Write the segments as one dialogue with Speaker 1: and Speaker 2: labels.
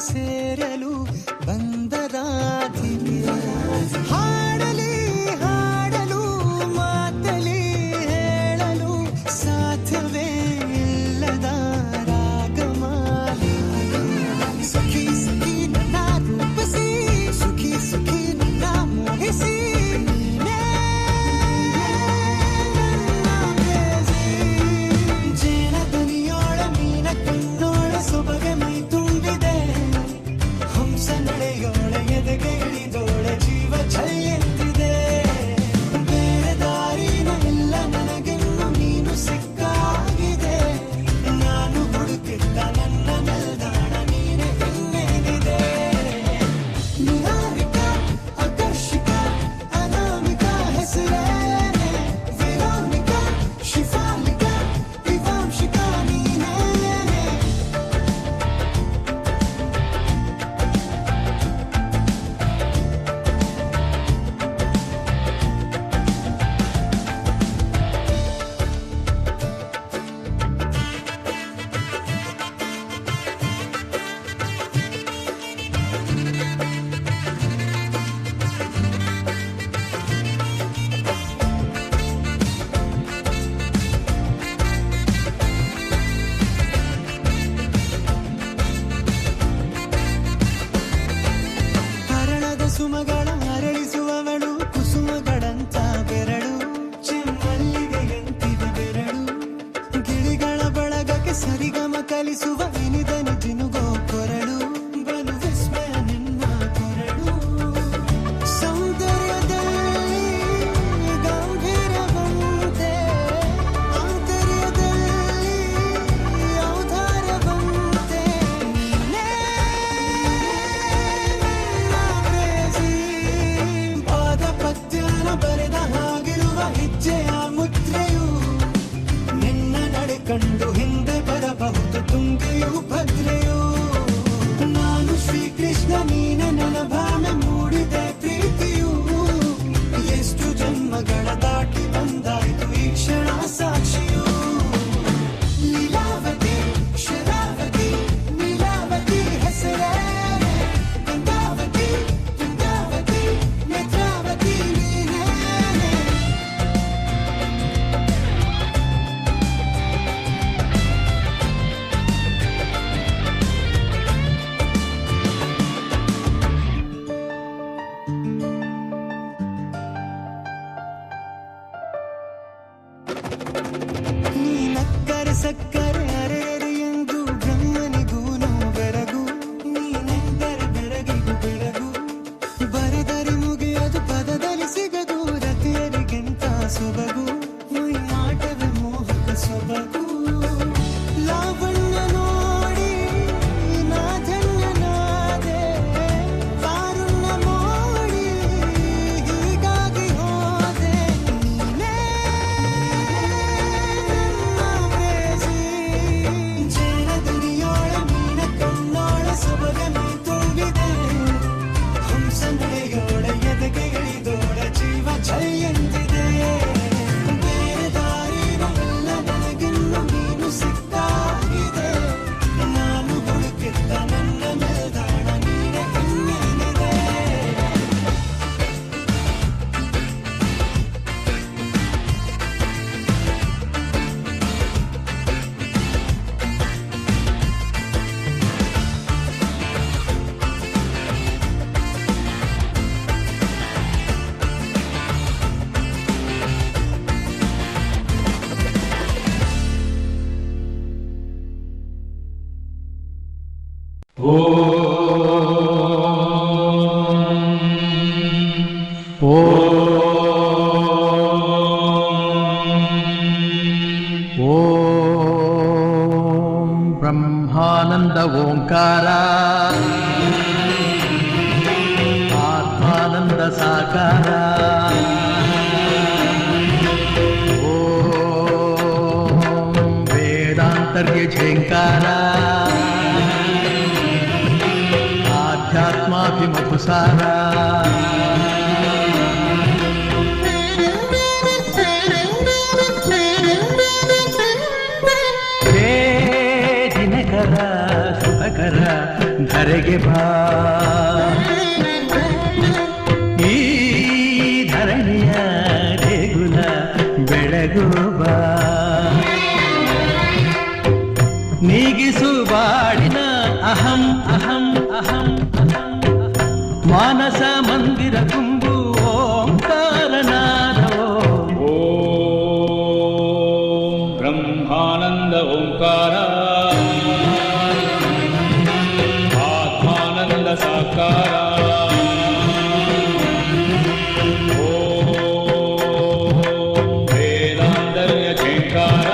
Speaker 1: ಸೇರಲು ಬಂದ ರಾಧಿಕೆ ಹಾಡಲಿ ಹಾಡಲು ಮಾತಲಿ ಹೇಳಲು ಸಾಧ್ಯವೇ ಇಲ್ಲದ ರಾಗಮಾಲಿ ಸಖಿ ಸಖಿ ನನ್ನ ರೂಪಿಸಿ ಸುಖಿ ಸುಖಿ ನನ್ನ ಮೋಹಿಸಿ ಸುಮಗಳ ಅರಳಿಸುವವಳು ಕುಸುಮಗಳಂತ ಬೆರಳು ಚೆಮ್ಮಲ್ಲಿಗೆಯಂತಿದೆ ಬೆರಳು ಗಿಳಿಗಳ ಬಳಗಕ್ಕೆ ಸರಿಗಮ ಕಲಿಸುವ ಇನಿದನು ತಿನುಗೋ ಕೊರಳು ಬಲು ವಿಸ್ಮಯ ನಿನ್ನ ಕೊರಳು ಸೌಂದರ್ಯದಲ್ಲಿ ಗಂಭೀರವಂತೆ ಆಂತರ್ಯದಲ್ಲಿ ಔದಾರ್ಯವಂತೆ ಬರೆದ ಹಾಗಿರುವ ಹೆಜ್ಜೆಯ ಮುದ್ರೆಯು ನಿನ್ನ ನಡೆ ಕಂಡು ಹಿಂದೆ ಬರಬಹುದು ತುಂಗೆಯು ಭದ್ರೆಯು ನಾನು ಶ್ರೀಕೃಷ್ಣ ನೀನೆ ನನ್ನ ಭಾವನೆ ಮೂಡಿದೆ ಪ್ರೀತಿಯು ಎಷ್ಟು ಜನ್ಮಗಳ ದಾಟಿ ಬಂದಾಯ್ತು ಈ ಕ್ಷಣ ಸಾಕ್ಷಿಯು ಲೀಲಾವತಿ ಶರಾವತಿ ನೀಲಾವತಿ ಹೆಸರೇ ಗಂಗಾವತಿ ತುಂಗಾವತಿ ನೇತ್ರಾವತಿ ನೀನಕ್ಕರೆ ಸಕ್ಕರೆ ಅರೆಯರೆ ಎಂದು ಬ್ರಹ್ಮನಿಗೂನು ಬೆರಗು ನೀನೆಂದರೆ ಬೆರಗಿಗೂ ಬೆರಗು ಬರೆದರೆ ಮುಗಿಯದು ಪದದಲ್ಲಿ ಸಿಗದು ರತಿಯರಿಗೆಂತ ಸೊಬಗು ಮೈ ಮಾಟವೇ ಮೋಹಕ ಸೊಬಗು ಲಾವಣ್ಯ ನೋಡಿ ನಾಧನ್ಯನಾದೆ ಕಾರುಣ್ಯ ಮೋಡಿ ಹೀಗಾಗಿ ಹೋದೆ ನೀನೇ ಜೇನ ದುನಿಯೋಳ ಮೀನ ಕಣ್ಣೋಳ ಸೊಬಗ ಮೈ ತುಂಬಿದೆ ಹಂಸ ನಡೆಯೋಳ ಎದೆಗೆ ಇಳಿದೋಳ ಜೀವ ಛೈ ಎಂದಿದೆ ಬೇರೆ ದಾರಿನ ಎಲ್ಲ ನನಗಿನ್ನು ನೀನು ಸಿಕ್ಕಾಗಿದೆ ನಾನು ಹುಡುಕಿದ್ದ ನನ್ನ ನಿಲ್ದಾಣ ನೀನೆ ಇನ್ನೇನಿದೆ
Speaker 2: ಓಂ ಬ್ರಹ್ಮಾನಂದ ಓಂಕಾರ ಆತ್ಮಾನಂದ ಸಾಕಾರ ಓಂ ವೇದಾಂತರ್ಯ ಝೇಂಕಾರ ಆಧ್ಯಾತ್ಮಾಭಿಮುಖಸಾರ ಶುಭಕರ ಧರೆಗೆ ಬಾ, ಈ ಧರಣಿಯ ದೇಗುಲ ಬೆಳಗು ಬಾ, ನೀಗಿಸು ಬಾಡಿನ ಅಹಂ ಅಹಂ ಅಹಂ ಅಹಂ, ಮಾನಸ ಮಂದಿರ ತುಂಬು ಓಂಕಾರನಾದವೋ.
Speaker 3: ಓಂ ಬ್ರಹ್ಮಾನಂದ ಓಂಕಾರ, ಆತ್ಮಾನಂದ ಸಾಕಾರ, ಓಂ ವೇದಾಂತರ್ಯ ಝೇಂಕಾರ.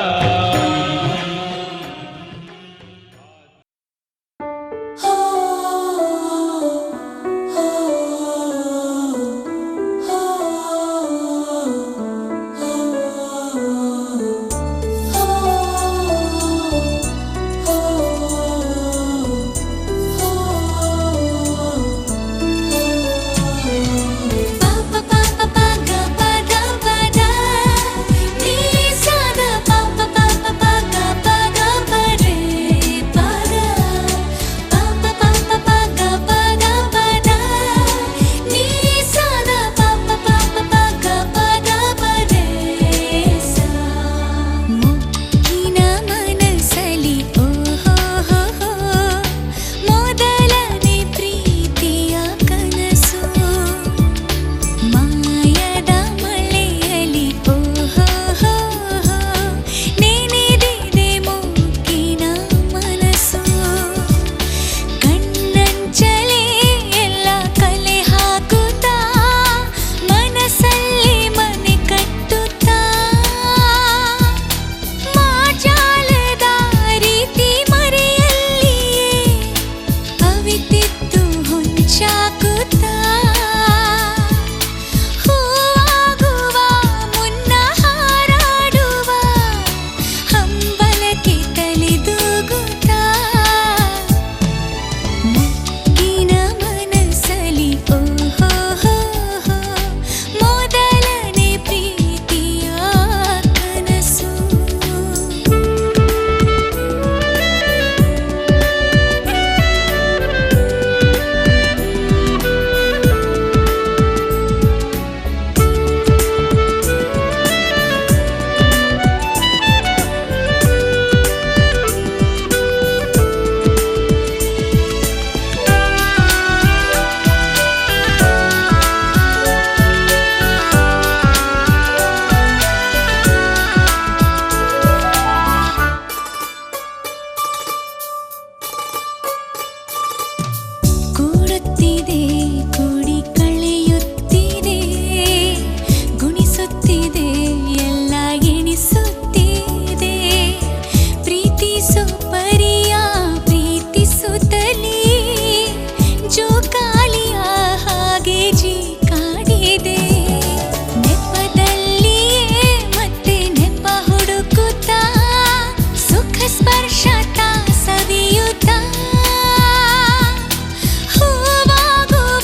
Speaker 4: ಸ್ಪರ್ಶತಾ ಸವಿಯುತ್ತಾ ಹೂವಾಗುವ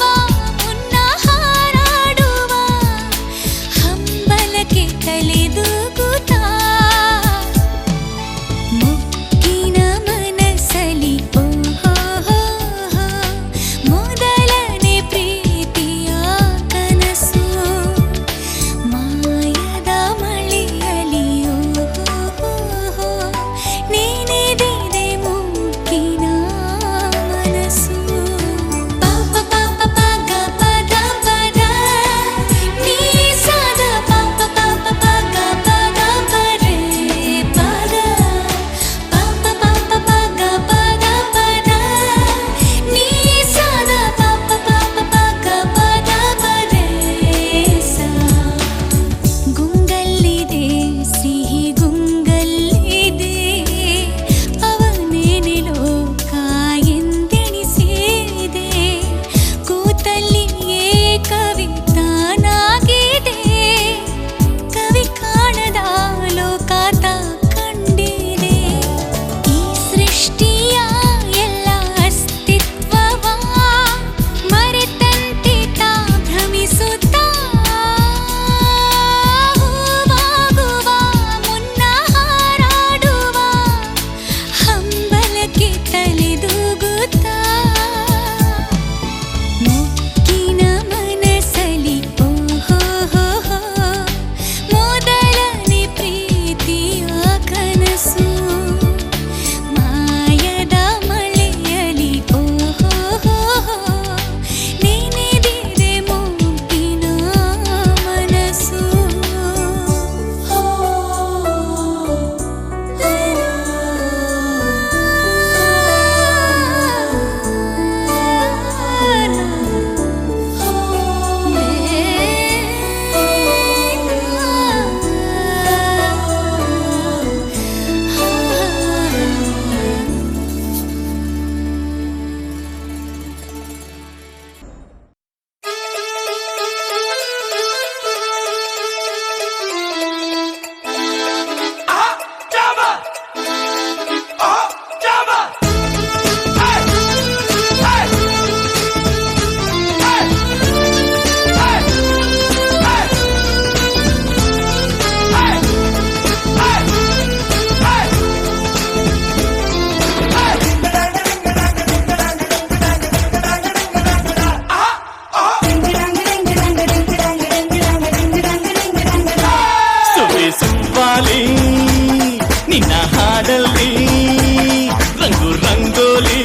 Speaker 4: ರಂಗೋಲಿ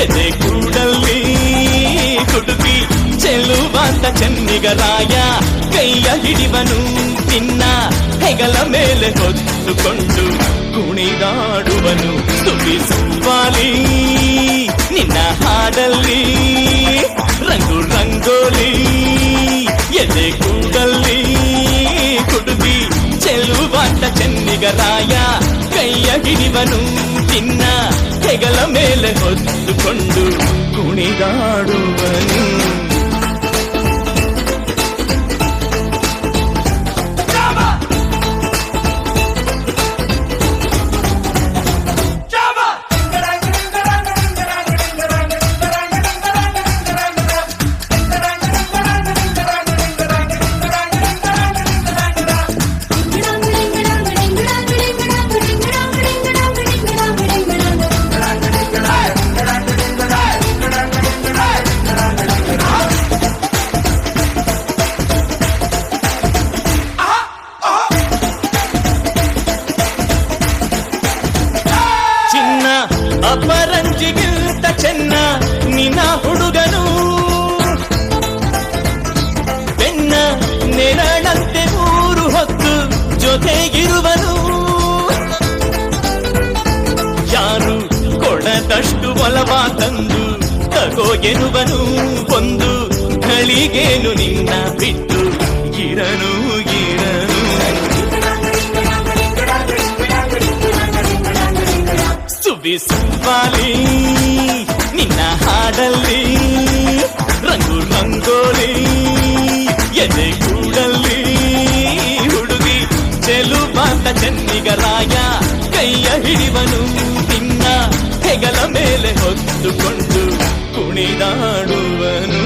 Speaker 4: ಎದೆ ಕೂಡಲ್ಲಿ ಹುಡುಗಿ ಚೆಲುವಾಂತ ಚೆನ್ನಿಗರಾಯ ಕೈಯ ಹಿಡಿವನು ನಿನ್ನ ಹೆಗಲ ಮೇಲೆ ಹೊತ್ತುಕೊಂಡು ಕುಣಿದಾಡುವನು ತುಡಿಸುವಾಲಿ ನಿನ್ನ ಹಾಡಲ್ಲಿ ರಂಗು ರಂಗೋಲಿ ಎದೆ ಕೂಡಲ್ಲಿ ಹುಡುಗಿ ಚೆಲುವಾಂತ ಚೆನ್ನಿಗರಾಯ ಕೈಯ ಹಿಡಿವನು ನಿನ್ನ ಹೆಗಲ ಮೇಲೆ ಹೊತ್ತುಕೊಂಡು ಕುಣಿದಾಡುವನು ಅಪರಂಜಿಗಿಂತ ಚೆನ್ನ ನಿನ್ನ ಹುಡುಗನು ಬೆನ್ನ ನೆರಳಂತೆ ಮೂರು ಹೊತ್ತು ಜೊತೆಗಿರುವನು ಯಾರು ಕೊಡದಷ್ಟು ಒಲವ ತಂದು ತಗೋ ಎನ್ನುವನು ಒಂದು ಘಳಿಗೇನು ನಿನ್ನ ಬಿಟ್ಟು ಇರನು ಇರನು ಸುಬಿಸುವಾಲಿ ನಿನ್ನ ಹಾಡಲ್ಲಿ ರಂಗು ರಂಗೋಲಿ ಎದೆ ಕೂಡಲ್ಲಿ ಹುಡುಗಿ ಚೆಲುವಾಂತ ಚೆನ್ನಿಗರಾಯ ಕೈಯ ಹಿಡಿವನು ನಿನ್ನ ಹೆಗಲ ಮೇಲೆ ಹೊತ್ತುಕೊಂಡು ಕುಣಿದಾಡುವನು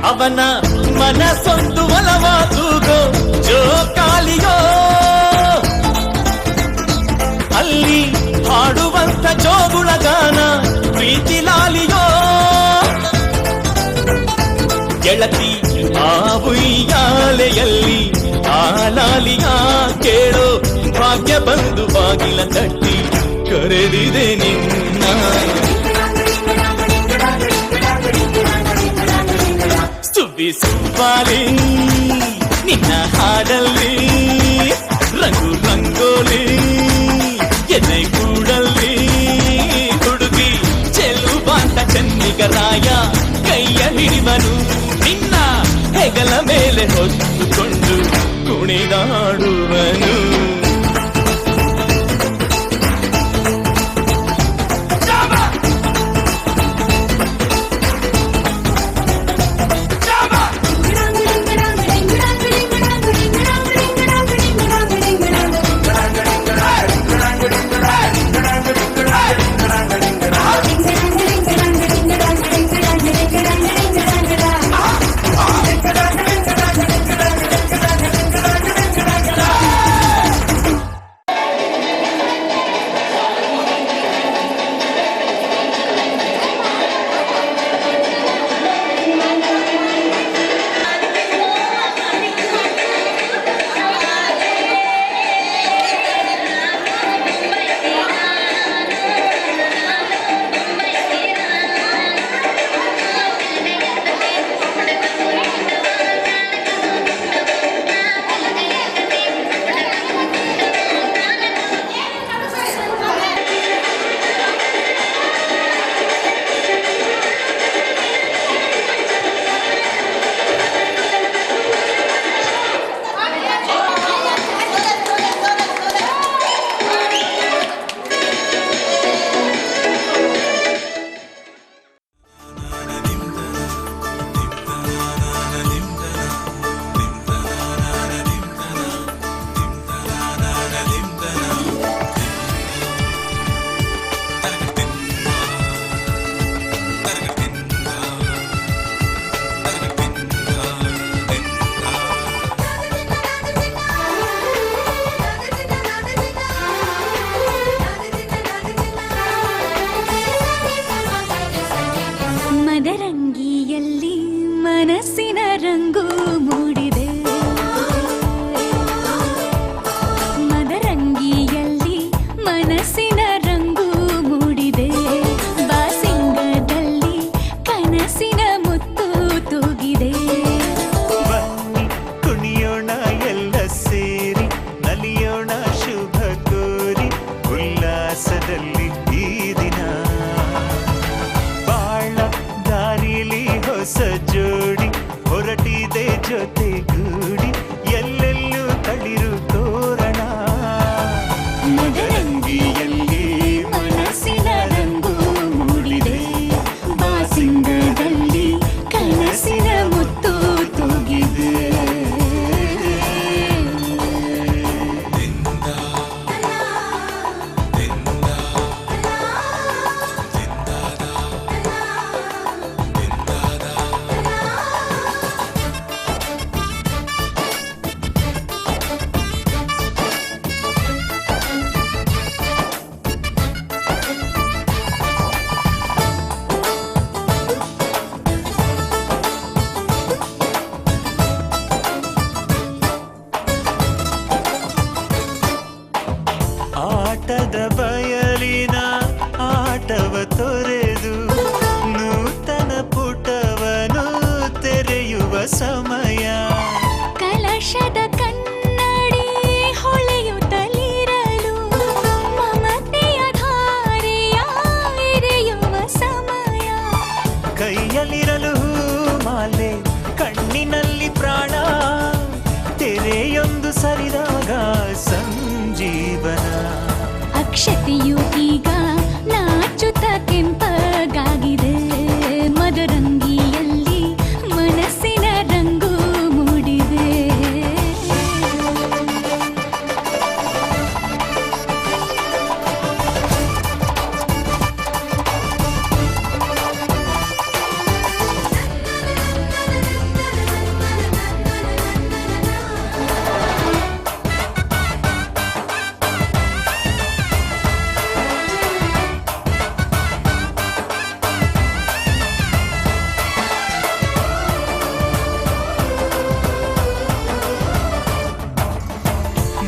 Speaker 4: ಅವನ ಮನಸ್ಸೊಂದು ಒಲವ ತೂಗೋ ಜೋಕಾಲಿಯೋ ಅಲ್ಲಿ ಹಾಡುವಂತ ಜೋಗುಳಗಾನ ಪ್ರೀತಿ ಲಾಲಿಯೋ ಗೆಳತಿ ಆ ಉಯ್ಯಾಲೆಯಲ್ಲಿ ಆಲಾಲಿಯ ಕೇಳೋ ಭಾಗ್ಯ ಬಂದು ಬಾಗಿಲ ತಟ್ಟಿ ಕರೆದಿದೆ ನಿನ್ನ ಸುಬಿಸುವಾಲಿ ನಿನ್ನ ಹಾಡಲ್ಲಿ ರಂಗು ರಂಗೋಲಿ ಎದೆ ಕೂಡಲ್ಲಿ ಹುಡುಗಿ ಚೆಲುವಾಂತ ಚೆನ್ನಿಗರಾಯ ಕೈಯ ಹಿಡಿವನು ನಿನ್ನ ಹೆಗಲ ಮೇಲೆ ಹೊತ್ತುಕೊಂಡು ಕುಣಿದಾಡುವನು
Speaker 1: ಜೊತೆಗೂಡಿ ಎಲ್ಲೆಲ್ಲೂ ತಳಿರು ತೋರಣ. ಮದರಂಗಿಯಲ್ಲಿ ಮನಸ್ಸಿನ ರಂಗು ಮೂಡಿದೆ, ಬಾಸಿಂಗದಲ್ಲಿ ಕನಸಿನ ಮುತ್ತು ತೂಗಿದೆ. ಆಟದ ಬಯಲಿನ ಆಟವ ತೊರೆದು ನೂತನ ಪುಟವನು ತೆರೆಯುವ ಸಮಯ. ಕಲಶದ ಕನ್ನಡಿ ಹೊಳೆಯುತ್ತಲಿರಲು ಮಮತೆಯ ಧಾರೆಯ ಎರೆಯುವ ಸಮಯ. ಕೈಯಲ್ಲಿರಲು ಮಾಲೆ, ಕಣ್ಣಿನಲ್ಲಿ ಪ್ರಾಣ, ತೆರೆಯೊಂದು ಸರಿದಾಗ ಸಂಜೀವನ. ಅಕ್ಷತೆಯು ಈಗ ನಾಚುತ್ತ ಕೆಂಪಗಾಗಿದೆ, ಮದರಂಗಿಯಲ್ಲಿ ಮನಸ್ಸಿನ ರಂಗು ಮೂಡಿದೆ.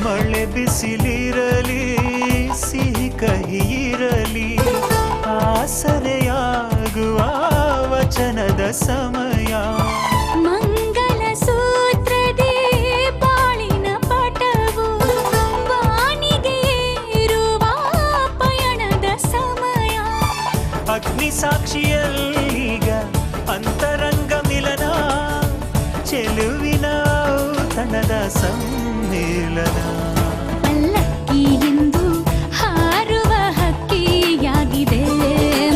Speaker 1: ಮಳೆ ಬಿಸಿಲಿರಲಿ, ಸಿಹಿ ಕಹಿ ಇರಲಿ, ಆಸರೆಯಾಗುವ ವಚನದ ಸಮಯ. ಮಂಗಲ ಸೂತ್ರದಿ ಬಾಳಿನ ಪಟವು ಬಾನಿಗೆ ಏರುವ ಪಯಣದ ಸಮಯ. ಅಗ್ನಿ ಸಾಕ್ಷಿಯಲ್ಲೀಗ ಅಂತರಂಗ ಮಿಲನ, ಚೆಲುವಿನ ಔತಣದ ಸಮ್ಮೇಳನ. ಪಲ್ಲಕ್ಕಿ ಎಂದು ಹಾರುವ ಹಕ್ಕಿಯಾಗಿದೆ,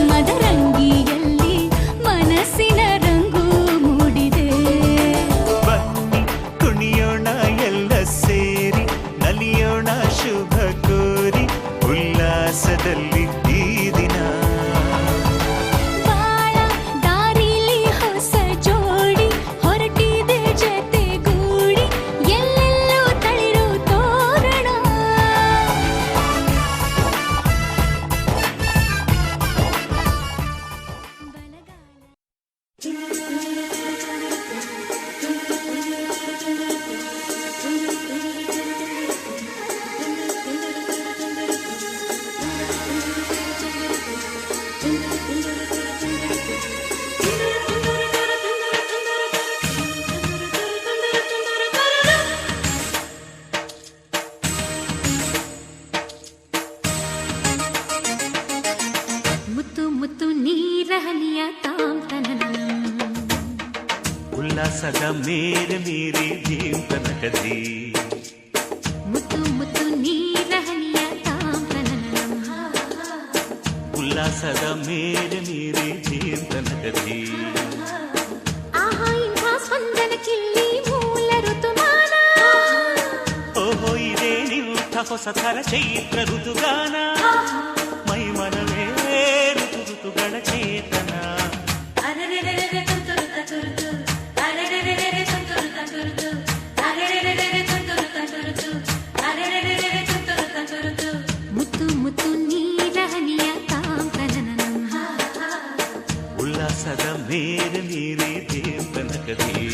Speaker 1: ಮದರಂಗಿಯಲ್ಲಿ ಮನಸ್ಸಿನ ರಂಗು ಮೂಡಿದೆ. ಬನ್ನಿ ಕುಣಿಯೋಣ ಎಲ್ಲ ಸೇರಿ, ನಲಿಯೋಣ ಶುಭ ಕೋರಿ, ಉಲ್ಲಾಸದಲ್ಲಿ ಈ ದಿನ. ಬಾಳ ದಾರಿಲಿ ಹೊಸ ಜೋಡಿ ಹೊರಟಿದೆ ಜೊತೆಗೂಡಿ, ಎಲ್ಲೆಲ್ಲೂ ತಳಿರು ತೋರಣ. ಮುತ್ತು ಮುತ್ತು ನೀರಹನಿಯ ತಾಂತನನಂ, ಉಲ್ಲಾಸದ ಮೇಲೆ ಮೀರಿ ಜೀವನಕದಿ. ಮುತ್ತು ಮುತ್ತು ನೀರಹನಿಯ ತಾಂತನನಂ, ಉಲ್ಲಾಸದ ಮೇಲೆ ಮೀರಿ ಜೀವನಕದಿ. ಆಹಾ ಇಂಥ ಸ್ಪಂದನಕ್ಕಿಲ್ಲಿ ಮೂಲ ಋತುಮಾನ. ಓಹೋ ಇದೇ ನಿಂಥ ಹೊಸ ಥರ ಚೈತ್ರ ಋತುಗಾನ. ಮೈ ಮನವೇ ಋತುಗಳ ಚೇತನ. ಮುತ್ತು ಮುತ್ತು ನೀರಹನಿಯ ತಾಂತನನಂ, ಉಲ್ಲಾಸದ ಮೇಲೆ ಮೀರಿ ದೇವನಕದಿ.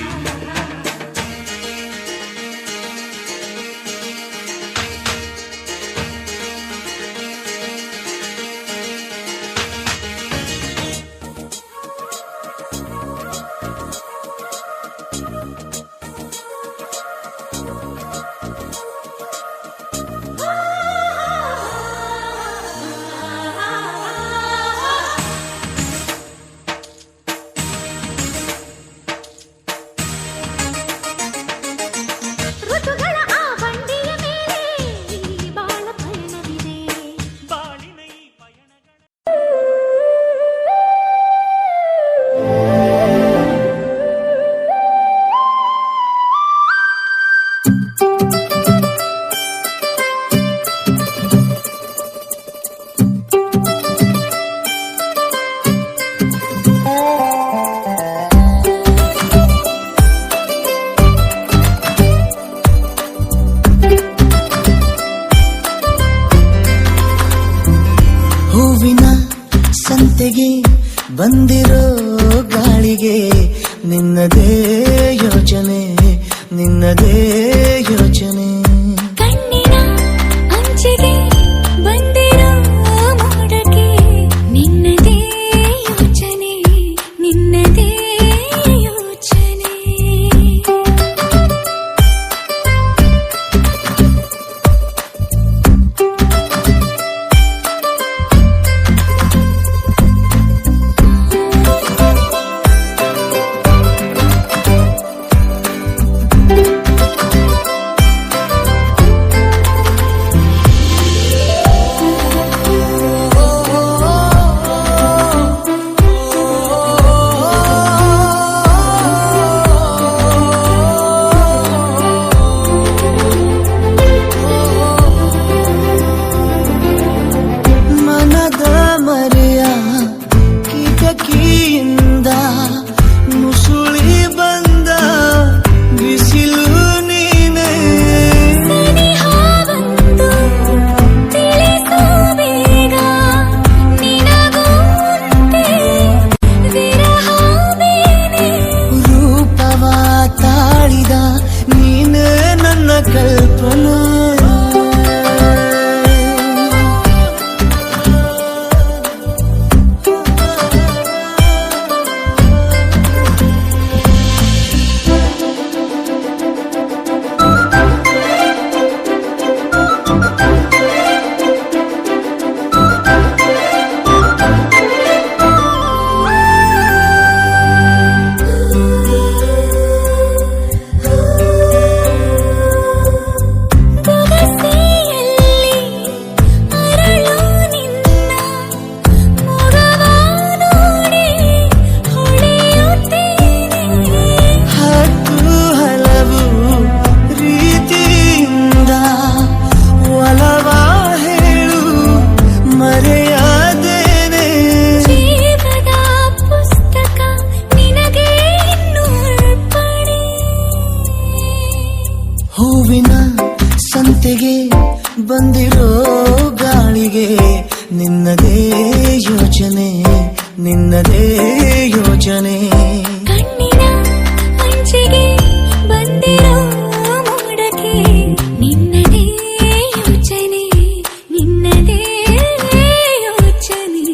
Speaker 5: ಸಂತೆಗೆ ಬಂದಿರೋ ಗಾಳಿಗೆ ನಿನ್ನದೇ ಯೋಚನೆ ನಿನ್ನದೇ ಯೋಚನೆ
Speaker 1: ಕಣ್ಣಿನ ಅಂಚಿಗೆ ಬಂದಿರೋ ಮೋಡಕ್ಕೆ ನಿನ್ನದೇ ಯೋಚನೆ ನಿನ್ನದೇ ಯೋಚನೆ
Speaker 5: ಮನದ ಮರೆಯ ಕಿಟಕಿಯಿಂದ ಮುಸುಳಿ ಬಂದ ಬಿಸಿಲು ನೀನೇ
Speaker 1: ಸನಿಹ ಬಂದು ತಿಳಿಸು ಬೇಗ ನಿನಗುಂಟೆ ವಿರಹ ಬೇನೆ
Speaker 5: ರೂಪವ ತಾಳಿದ ನೀನೇ ನನ್ನ ಕಲ್ಪನೆ
Speaker 1: ಬೊಗಸೆಯಲ್ಲಿ ಅರಳು ನಿನ್ನ ಮೊಗವ ನೋಡಿ ಹೊಳೆಯುತ್ತೇನೆ
Speaker 5: ಹತ್ತು ಹಲವು ರೀತಿಯಿಂದ ಒಲವ ಹೇಳು ಮರೆಯಾದೇನೆ
Speaker 1: ಜೀವದ ಪುಸ್ತಕ ನಿನಗೆ ಇನ್ನೂ ಅರ್ಪಣೆ
Speaker 5: ಹೂವಿನ ಸಂತೆಗೆ ಬಂದಿರೋ ಗಾಳಿಗೆ ನಿನ್ನದೇ ಯೋಚನೆ ನಿನ್ನದೇ ಯೋಚನೆ
Speaker 1: ಕಣ್ಣಿನ ಅಂಚಿಗೆ ಬಂದಿರೋ ಮೋಡಕ್ಕೆ ನಿನ್ನದೇ ಯೋಚನೆ ನಿನ್ನದೇ ಯೋಚನೆ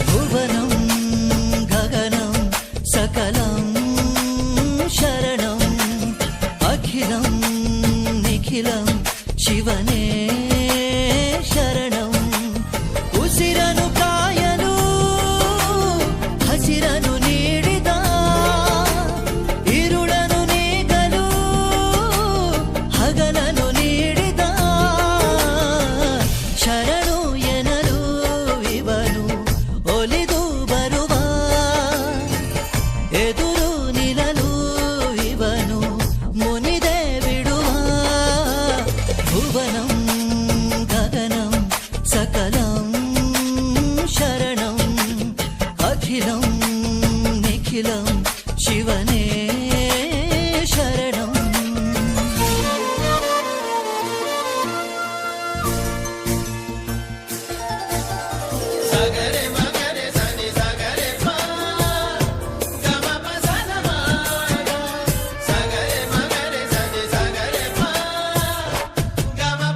Speaker 5: ಭುವನಂ ಗಗನಂ ಸಕಲಂ ಶರಣಂ ಅಖಿಲಂ ನಿಖಿಲಂ ಶಿವನೇ ಶರಣಂ ಉಸಿರನು ಕಾಯಲು ಹಸಿರನು ನೀಡಿದ ಇರುಳನು ನೀಗಲು ಹಗಲನು ನೀಡಿದ ಶರಣು ಎನಲು ಇವನು ಒಲಿದು ಬರುವ ಎದುರು ನಿಲ್ಲಲು ಇವನು ಮುನಿದೆ ಬಿಡುವ ಭುವನಂ ಗಗನಂ ಸಕಲಂ ಶರಣಂ ಅಖಿಲಂ ನಿಖಿಲಂ ಶಿವನೇ ಶರಣಂ
Speaker 6: Gama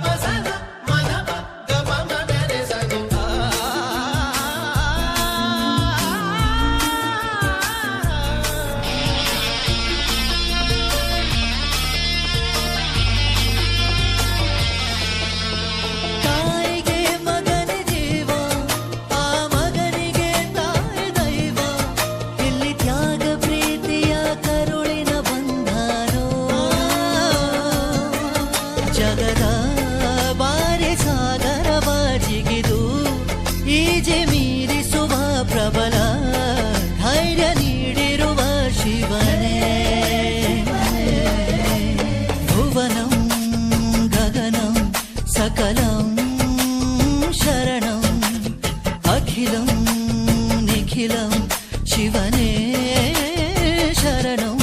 Speaker 5: ಜಗದ ಬಾರಿ ಸಾಗರವ ಜಿಗಿದು ಈಜೆ ಮೀರಿಸುವ ಪ್ರಬಲ ಧೈರ್ಯ ನೀಡಿರುವ ಶಿವನೇ ಭುವನಂ ಗಗನಂ ಸಕಲಂ ಶರಣಂ ಅಖಿಲಂ ನಿಖಿಲಂ ಶಿವನೇ ಶರಣಂ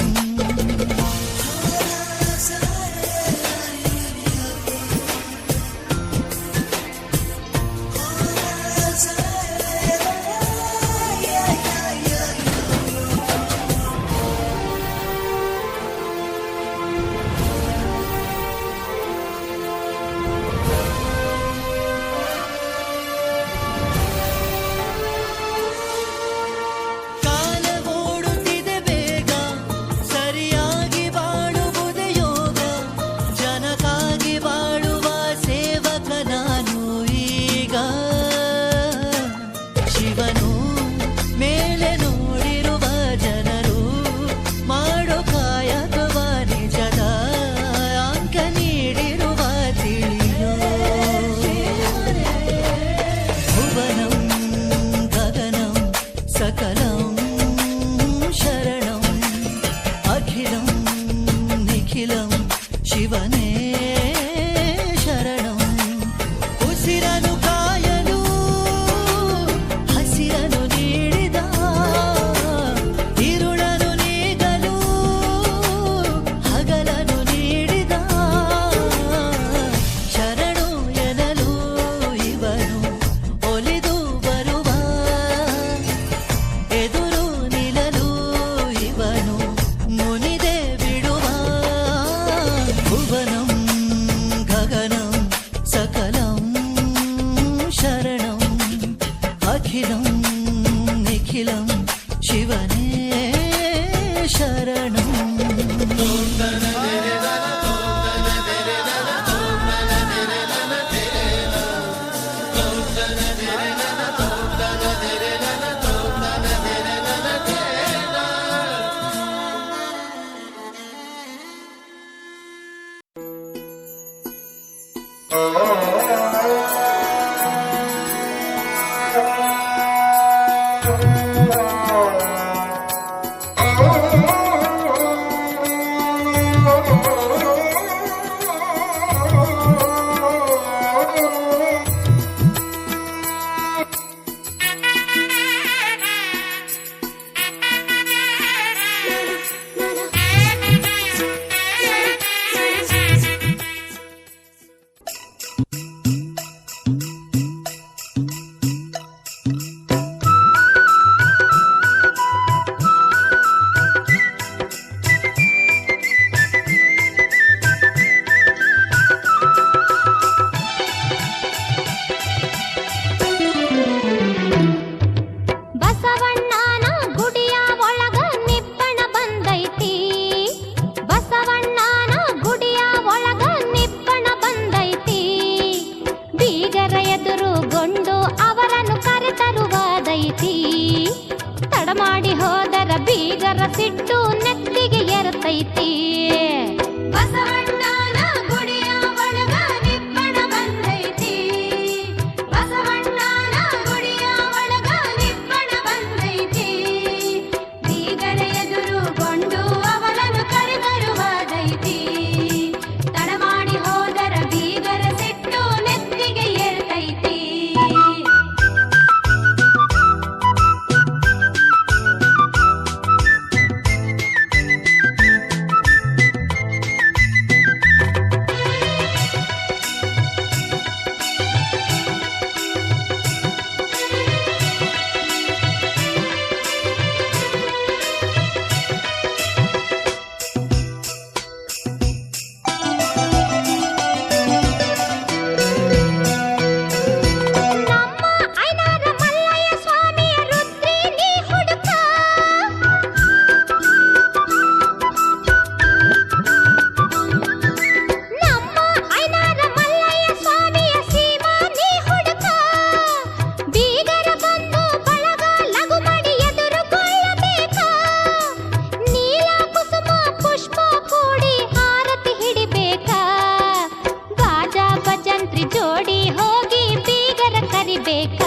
Speaker 5: ಶಿವನೇ ಶರಣಂ ಉಸಿರನು ಕಾಯಲು ಹಸಿರನು ನೀಡಿದ ಇರುಳನು ನೀಗಲು ಹಗಲನು ನೀಡಿದ ಶರಣು ಎನ್ನಲು ಇವನು ಒಲಿದು ಬರುವ ಎದುರು ನಿಲ್ಲಲು ಇವನು ಮುನಿದೆ ಬಿಡುವ ಭುವನಂ ಗಗನಂ ಸಕಲಂ ಶರಣಂ ಅಖಿಲಂ ನಿಖಿಲಂ ಶಿವನೇ ಶರಣಂ
Speaker 6: ಬಸವಣ್ಣನ ಗುಡಿಯ ಒಳಗ ನಿಬ್ಬಣ ಬಂದೈತಿ ಬಸವಣ್ಣನ ಗುಡಿಯ ಒಳಗ ನಿಬ್ಬಣ ಬಂದೈತಿ ಬೀಗರ ಎದುರುಗೊಂಡು ಅವರನ್ನು ಕರೆತರುವುದೈತಿ ತಡಮಾಡಿ ಹೋದರ ಬೀಗರ ಸಿಟ್ಟು ನೆತ್ತಿಗೆ ಎರತೈತಿ ಬಸವಣ್ಣನ ಗುಡಿಯ ಒಳಗ ನಿಬ್ಬಣ ಬಂದೈತಿ ಬಸವಣ್ಣನ ಗುಡಿಯ ಒಳಗ ನಿಬ್ಬಣ ಬಂದೈತಿ ಬೀಗರ ಎದುರುಗೊಂಡು ಅವರನ್ನು ಕರೆತರುವುದೈತಿ ತಡಮಾಡಿ ಹೋದರ ಬೀಗರ ಸಿಟ್ಟು ನೆತ್ತಿಗೆ ಏರ್ತೈತಿ ಕರಿಬೇಕ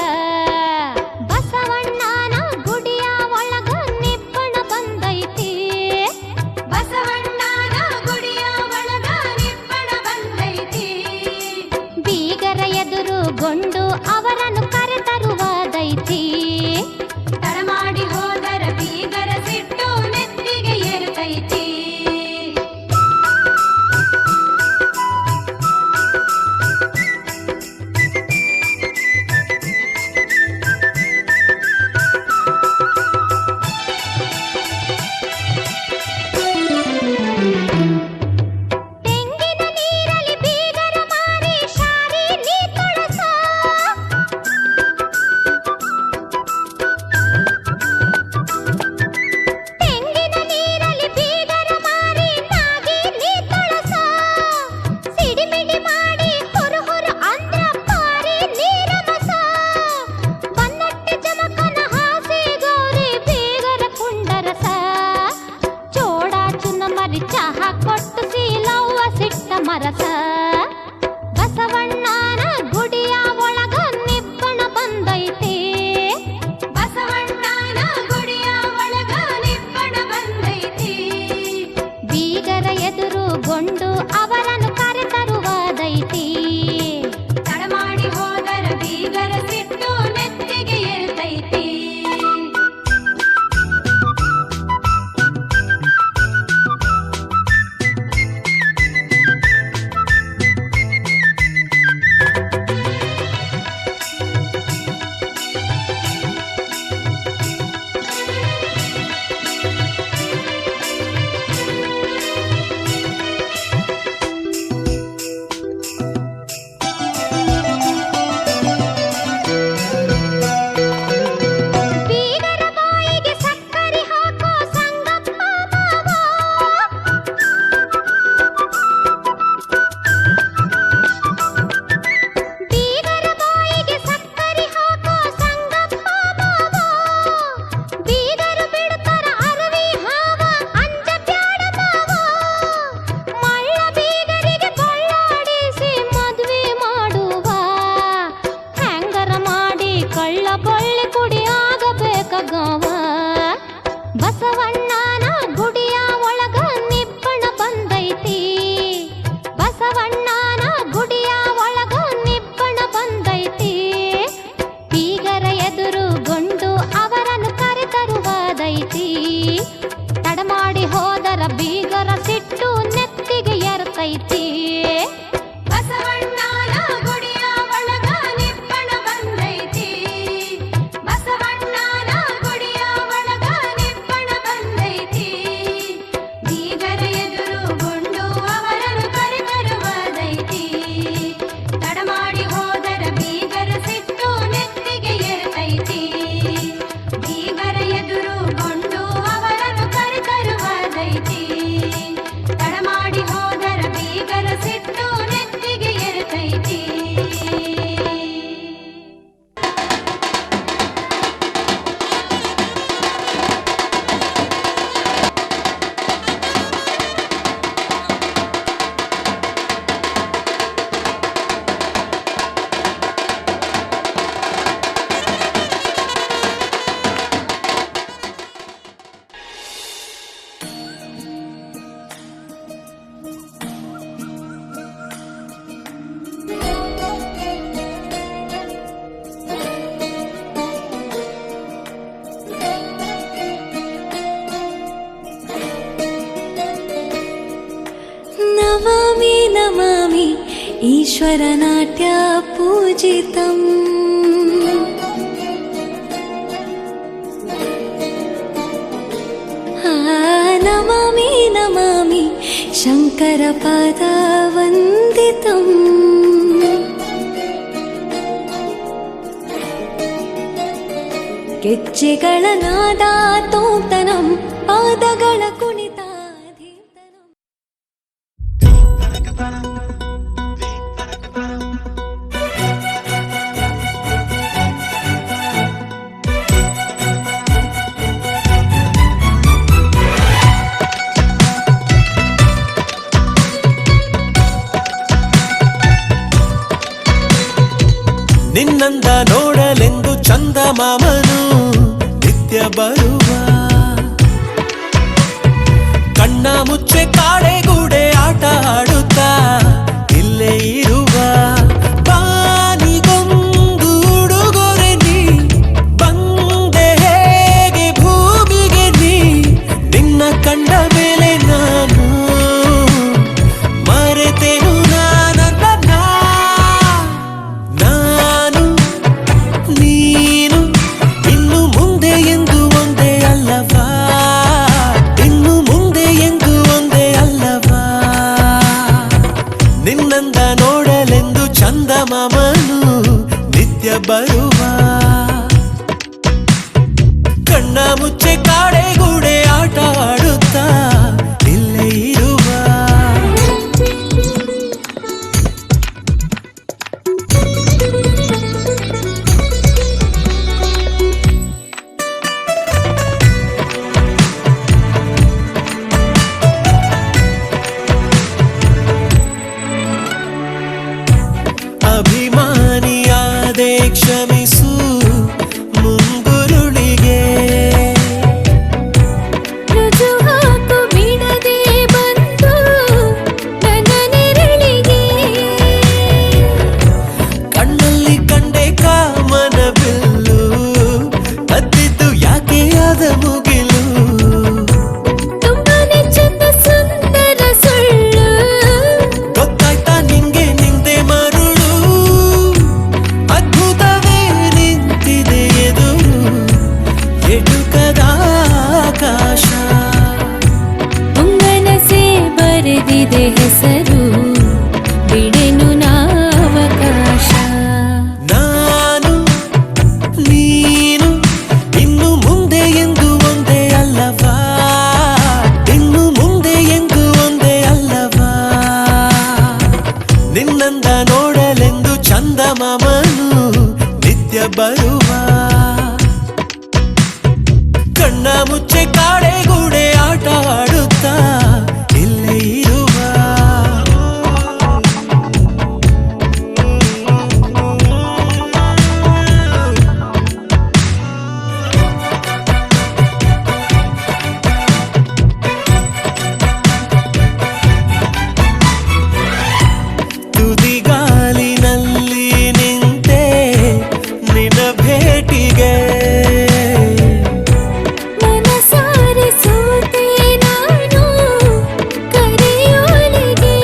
Speaker 6: ಬಸವಣ್ಣನ ಗುಡಿಯ ಒಳಗ ನಿಬ್ಬಣ ಬಂದೈತಿ ಬಸವಣ್ಣನ ಗುಡಿಯ ಒಳಗ ನಿಬ್ಬಣ ಬಂದೈತಿ ಬೀಗರ ಎದುರುಗೊಂಡು ಅವರನ್ನು ಕರೆತರುವುದೈತಿ ತಡ ಮಾಡಿ ಹೋದರ ಬೀಗರ ಸಿಟ್ಟು ನೆತ್ತಿಗೆ ಏರುತ್ತೈತಿ ತೆಂಗಿನ ನೀರಲ್ಲಿ ಬೀಗರ ಮಾರಿ ಶಾರಿ ನೀ ತೊಳಸ ತೆಂಗಿನ ನೀರಲ್ಲಿ ಬೀಗರ ಮಾರಿ ನಾಗಿ ನೀ ತೊಳಸ ಸಿಡಿಮಿಡಿ ಮಾಡಿ ಹೊರ ಹೊರ ಅಂದ್ರ ಪಾರಿ ನೀರಮಸ ಬನ್ನಟ್ಟೆ ಜಮಕನ ಹಾಸಿ ಗೌರಿ ಬೀಗರ ಕುಂಡರಸ ಚೋಡ ಚುನ್ನ ಮರಿ ಚಹಾ ಕೊಟ್ಟು ಸೀಲವ್ವ ಸಿಟ್ಟ ಮರಸ ಬಸವಣ್ಣನ ಗುಡಿಯ ಒಳಗ ನಿಬ್ಬಣ ಬಂದೈತಿ ಬಸವಣ್ಣನ ಗುಡಿಯ ಒಳಗ ನಿಬ್ಬಣ ಬಂದೈತಿ ಬೀಗರ ಎದುರುಗೊಂಡು ಅವರನ್ನು ಕರೆತರುವುದೈತಿ ತಡ ಮಾಡಿ ಹೋದರ ಬೀಗರ ಸಿಟ್ಟು ನೆತ್ತಿಗೆ ಏರ್ತೈತಿ ಬೀಗರ ಬಾಯಿಗೆ ಸಕ್ಕರೆ ಹಾಕೋ ಸಂಗಪ್ಪ ಮಾವ ಬೀಗರ ಬಾಯಿಗೆ ಸಕ್ಕರೆ ಹಾಕೋ ಸಂಗಪ್ಪ ಮಾವ ಬೀಗರು ಬಿಡ್ತಾರ ಅರವಿ ಹಾವ ಅಂಜ ಬ್ಯಾಡ ಮಾವ ಮಳ್ಳ ಬೀಗರಿಗೆ ಕೊಳ್ಳಾಡಿಸಿ ಮದ್ವೆ ಮಾಡುವ ಹ್ಯಾಂಗರ ಮಾಡಿ ಕಳ್ಳ ಬಳ್ಳಿ ಕುಡಿ ಆಗಬೇಕ ಗಾವ ಬಸವಣ್ಣನ ಗುಡಿಯ ಒಳಗ ನಿಬ್ಬಣ ಬಂದೈತಿ ಬಸವಣ್ಣನ ಗುಡಿಯ ಒಳಗ ನಿಬ್ಬಣ ಬಂದೈತಿ ಬೀಗರ ಎದುರುಗೊಂಡು ಅವರನ್ನು ಕರೆತರುವುದೈತಿ ತಡ ಮಾಡಿ ಹೋದರ ಬೀಗರ ಸಿಟ್ಟು ನೆತ್ತಿಗೆ ಏರ್ತೈತಿ ಬಸವಣ್ಣನ ಗುಡಿಯ ಒಳಗ ನಿಬ್ಬಣ ಬಂದೈತಿ ಬಸವಣ್ಣನ ಗುಡಿಯ ಒಳಗ ನಿಬ್ಬಣ ಬಂದೈತಿ ಬೀಗರ ಎದುರುಗೊಂಡು ಅವರನ್ನು ಕರೆತರುವುದೈತಿ ತಡ ಮಾಡಿ ಹೋದರ ಬೀಗರ ಸಿಟ್ಟು ನೆತ್ತಿಗೆ ಏರ್ತೈತಿ ಬೀಗರ ಎದುರುಗೊಂಡು ಅವರನ್ನು ಕರೆತರುವುದೈತಿ ತಡ ಮಾಡಿ ಹೋದರ ಬೀಗರ ಸಿಟ್ಟು ನೆತ್ತಿಗೆ ಏರ್ತೈತಿ
Speaker 1: ನಮಾಮಿ ನಮಾಮಿ ಈಶ್ವರ ನಾಟ್ಯ ಪೂಜಿತಂ ನಮಾಮಿ ನಮಾಮಿ ಶಂಕರ ಪದ ವಂದಿತಂ ಗೆಜ್ಜೆಗಳ ನಾದ ತೋಂತನಂ ಪಾದಗಳ ಕುಣಿತ ಧೀಂತನಂ.
Speaker 4: ನಿನ್ನಂದ ನೋಡಲೆಂದು ಚಂದಮಾಮನು ನಿತ್ಯ ಬರುವ ಕಣ್ಣ ಮುಚ್ಚೆ ಕಾಡೆಗೂಡೆ ಆಟ ಆಡುತ್ತಾ ಇಲ್ಲೇ ಇರುವ ಬಾನಿಗೊಂದು ಉಡುಗೊರೆ ನೀ ಬಂದೆ ಹೇಗೆ ಭೂಮಿಗೆ ನೀ ನಿನ್ನ ಕಂಡ ಮೇಲೆ ನಾನು ಮರೆತೆನು ನಾನು ನೀನು ಇನ್ನು ಮುಂದೆ ಎಂದು ಒಂದೇ ಅಲ್ಲವಾ ಇನ್ನು ಮುಂದೆ ಎಂದು ಒಂದೇ ಅಲ್ಲವಾ ನಿನ್ನಂದ ನೋಡಲೆಂದು ಚಂದಮಾಮನು ನಿತ್ಯ ಬರುವ ಕಣ್ಣ ಮುಚ್ಚೆ ಕಾಡೆಗೂಡೆ ಆಟ ಆಡುತ್ತಾ ಇಲ್ಲೇ ಇರುವ ಅಭಿಮಾನಿಯಾದೆ ಕ್ಷಮಿಸು ಮುಂಗುರುಳಿಗೆ
Speaker 1: ರುಜುವಾತು ಬಿಡದೆ ಬಂದು ನನ್ನ ನೆರಳಿಗೆ
Speaker 4: ಕಣ್ಣಲ್ಲಿ ಕಂಡೆ ಕಾಮನ ಬಿಲ್ಲು ಕದ್ದಿದ್ದು ಯಾಕೆ ಆದ ಮುಗಿಲು
Speaker 1: ತುಂಬಾನೇ ಚಂದ ಸುಂದರ ಸುಳ್ಳು
Speaker 4: ಗೊತ್ತಾಯ್ತಾ ನಿಂಗೆ ನಿಂದೆ ಮರುಳು ಅದ್ಭುತವೇ ನಿಂತಿದೆ ಎದುರು ಎಟುಕದ ಆಕಾಶ
Speaker 1: ಮುಂಗನಸೆ ಬರೆದಿದೆ ಹೆಸರು ಬಿಡೆನು ನಾವಕಾಶ
Speaker 4: ನಾನು ನೀನು ಇನ್ನು ಮುಂದೆ ಎಂದು ಒಂದೇ ಅಲ್ಲವಾ ಇನ್ನು ಮುಂದೆ ಎಂದು ಒಂದೇ ಅಲ್ಲವಾ ನಿನ್ನಂದ ನೋಡಲೆಂದು ಚಂದಮಾಮನು ನಿತ್ಯ ಬರುವ ಕಣ್ಣ ಮುಚ್ಚೆ ಕಾಡೆಗೂಡೆ ಆಟ ಆಡುತ್ತಾ ಇಲ್ಲೇ ಇರುವ ತುದಿಗಾಲಿನಲ್ಲಿ ನಿಂತೆ ನಿನ್ನ ಭೇಟಿಗೆ
Speaker 1: ಮನಸಾರೆ ಸೋತೆ ನಾನು ಕರೆಯೋಲಿಗೆ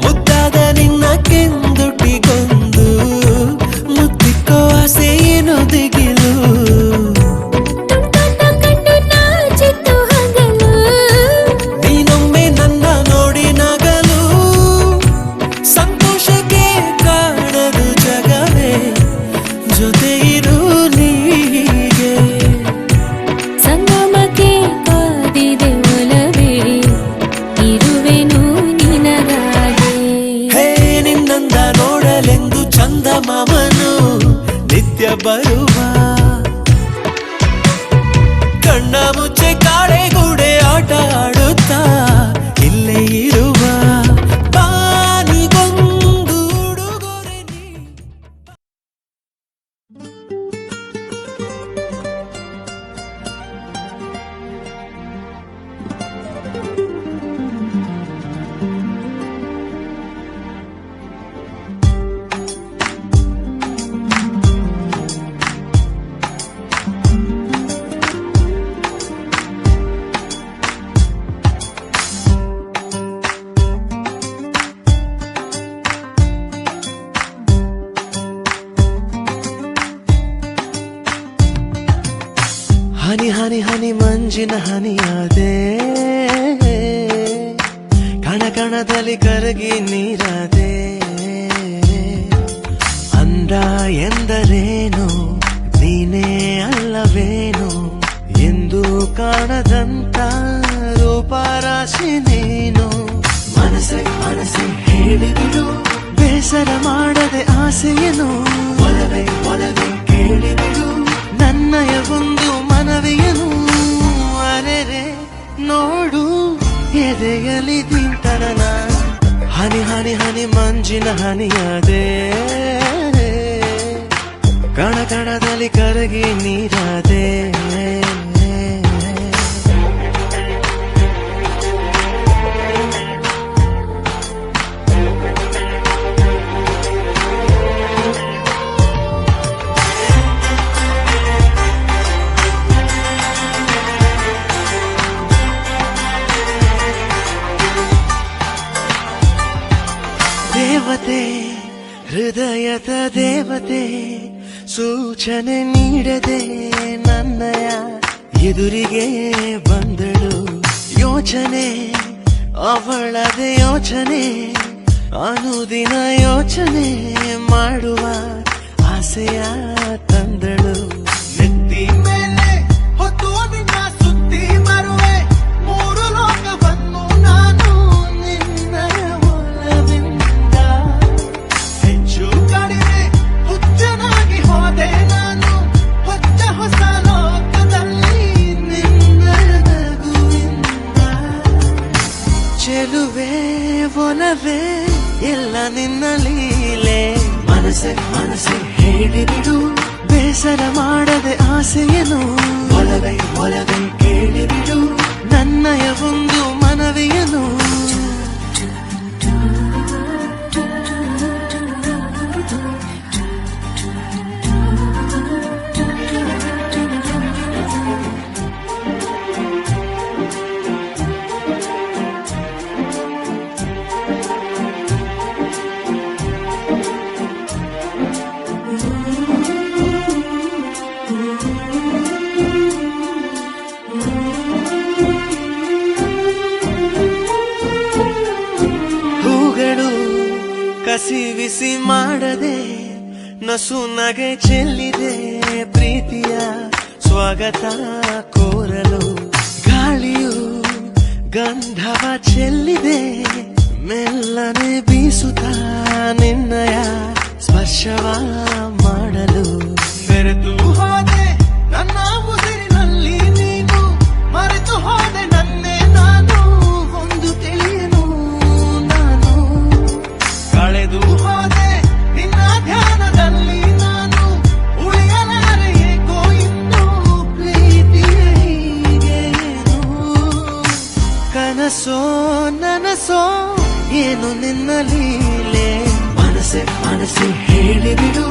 Speaker 4: ಮುದ್ದಾದ ನಿನ್ನ ಕೆಂದುಟಿಗೊಂದು ಮುತ್ತಿಕ್ಕೋ ಆಸೆ ಏನು ದಿಗಿಲು
Speaker 1: ತುಂಟನ್ನ ಕಂಡು ನಾಚಿತ್ತು ಹಗಲು
Speaker 4: ನೀನೊಮ್ಮೆ ನನ್ನ ನೋಡಿ ನಗಲು ಸಂತೋಷಕ್ಕೆ ಕಾಣದು ಜಗವೇ ಜೊತೆ ಇರು ನೀಗೆ
Speaker 1: ಸಂಗಮಕ್ಕೆ ಕಾದಿದೆ ಒಲವೇ ಇರುವೆನು ನಿನಗಾಗೆ
Speaker 4: ಹೇ ನಿನ್ನಂದ ನೋಡಲೆಂದು ಚಂದಮಾಮನು ನಿತ್ಯ ಬರುವ ಕಣ್ಣ ಮುಚ್ಚೆ ಕಾಡೆಗೂಡೆ ಆಟ ಆಡುತ್ತಾ ಇಲ್ಲೇ ಇರುವ ಬಾನಿಗೊಂದು ಉಡುಗೊರೆ ನೀ ಹನಿ ಹನಿ ಹನಿ ಮಂಜಿನ ಹನಿಯಾದೆ ಕಣ ಕಣದಲ್ಲಿ ಕರಗಿ ನೀರಾದೆ ಅಂದ ಎಂದರೇನು ನೀನೇ ಅಲ್ಲವೇನು ಎಂದು ಕಾಣದಂತ ರೂಪರಾಶಿ ನೀನು ಮನಸ್ಸೆ ಮನಸ್ಸೆ ಹೇಳಿಬಿಡು ಬೇಸರ ಮಾಡದೆ ಆಸೆಯನು ಒಲವೇ ಒಲವೇ ಕೇಳಿಬಿಡು ನನ್ನಯ ಒಂದು ಮನವಿಯನು ಅರೆರೆ ನೋಡು ಎದೆಯಲಿ ತಿಂತನನ ಹನಿ ಹನಿ ಹನಿ ಹನಿ ಮಂಜಿನ ಹನಿಯಾದೆ ಕಣ ಕಣದಲ್ಲಿ ಕರಗಿ ನೀರಾದೆ ದೇವತೆ ಹೃದಯದ ದೇವತೆ ಸೂಚನೆ ನೀಡದೆ ನನ್ನಯ ಎದುರಿಗೆ ಬಂದಳು ಯೋಚನೆ ಅವಳದೆ ಯೋಚನೆ ಅನುದಿನ ಯೋಚನೆ ಮಾಡುವ ಆಸೆಯ ತಂದಳು ನೆತ್ತಿ ಮೇಲೆ ಹೊತ್ತು ನಿನ್ನ ಸುತ್ತಿ ಬರುವೆ ಮೂರು ಲೋಕವನ್ನು ನಾನು ನಿನ್ನಯ ಒಲವಿಂದ ಹೆಚ್ಚು ಕಡಿಮೆ ಹುಚ್ಚನಾಗಿ ಹೋದೆ ನಾನು ಹೊಚ್ಚ ಹೊಸ ಲೋಕದಲ್ಲಿ ನಿನ್ನಯ ನಗುವಿಂದ ಚೆಲುವೆ ಒಲವೇ ಎಲ್ಲ ನಿನ್ನ ಲೀಲೆ ಮನಸ್ಸೆ ಮನಸ್ಸೆ ಹೇಳಿಬಿಡು ಬೇಸರ ಮಾಡದೆ ಆಸೆಯನು ಒಲವೇ ಒಲವೇ ಕೇಳಿಬಿಡು ನನ್ನಯ ಒಂದು ಮನವಿಯನು ಹೂಗಳು ಕಸಿವಿಸಿ ಮಾಡದೆ ನಸು ನಗೆ ಚೆಲ್ಲಿದೆ ಪ್ರೀತಿಯ ಸ್ವಾಗತ ಕೋರಲು ಗಾಳಿಯು ಗಂಧವ ಚೆಲ್ಲಿದೆ ಮೆಲ್ಲನೆ ಬೀಸುತ್ತಾ ನಿನ್ನಯ ಸ್ಪರ್ಶವ ಮಾಡಲು ಬೆರೆತು ಹೋದೆ ನನ್ನ ಉಸಿರಿನಲ್ಲಿ ನೀನು ಮರೆತು ಹೋದೆ ನನ್ನೇ ನಾನು ಒಂದು ತಿಳಿಯನು ನಾನು ಕಳೆದು ಹೋದೆ ನಿನ್ನ ಧ್ಯಾನದಲ್ಲಿ ನಾನು ಉಳಿಯಲಾರೆ ಏಕೋ ಇನ್ನು ಪ್ರೀತಿಯೇ ಹೀಗೇನು ಕನಸೋ ನನಸೋ ಏನು ನಿನ್ನ ಲೀಲೆ ಮನಸ್ಸೆ ಮನಸ್ಸೆ ಹೇಳಿಬಿಡು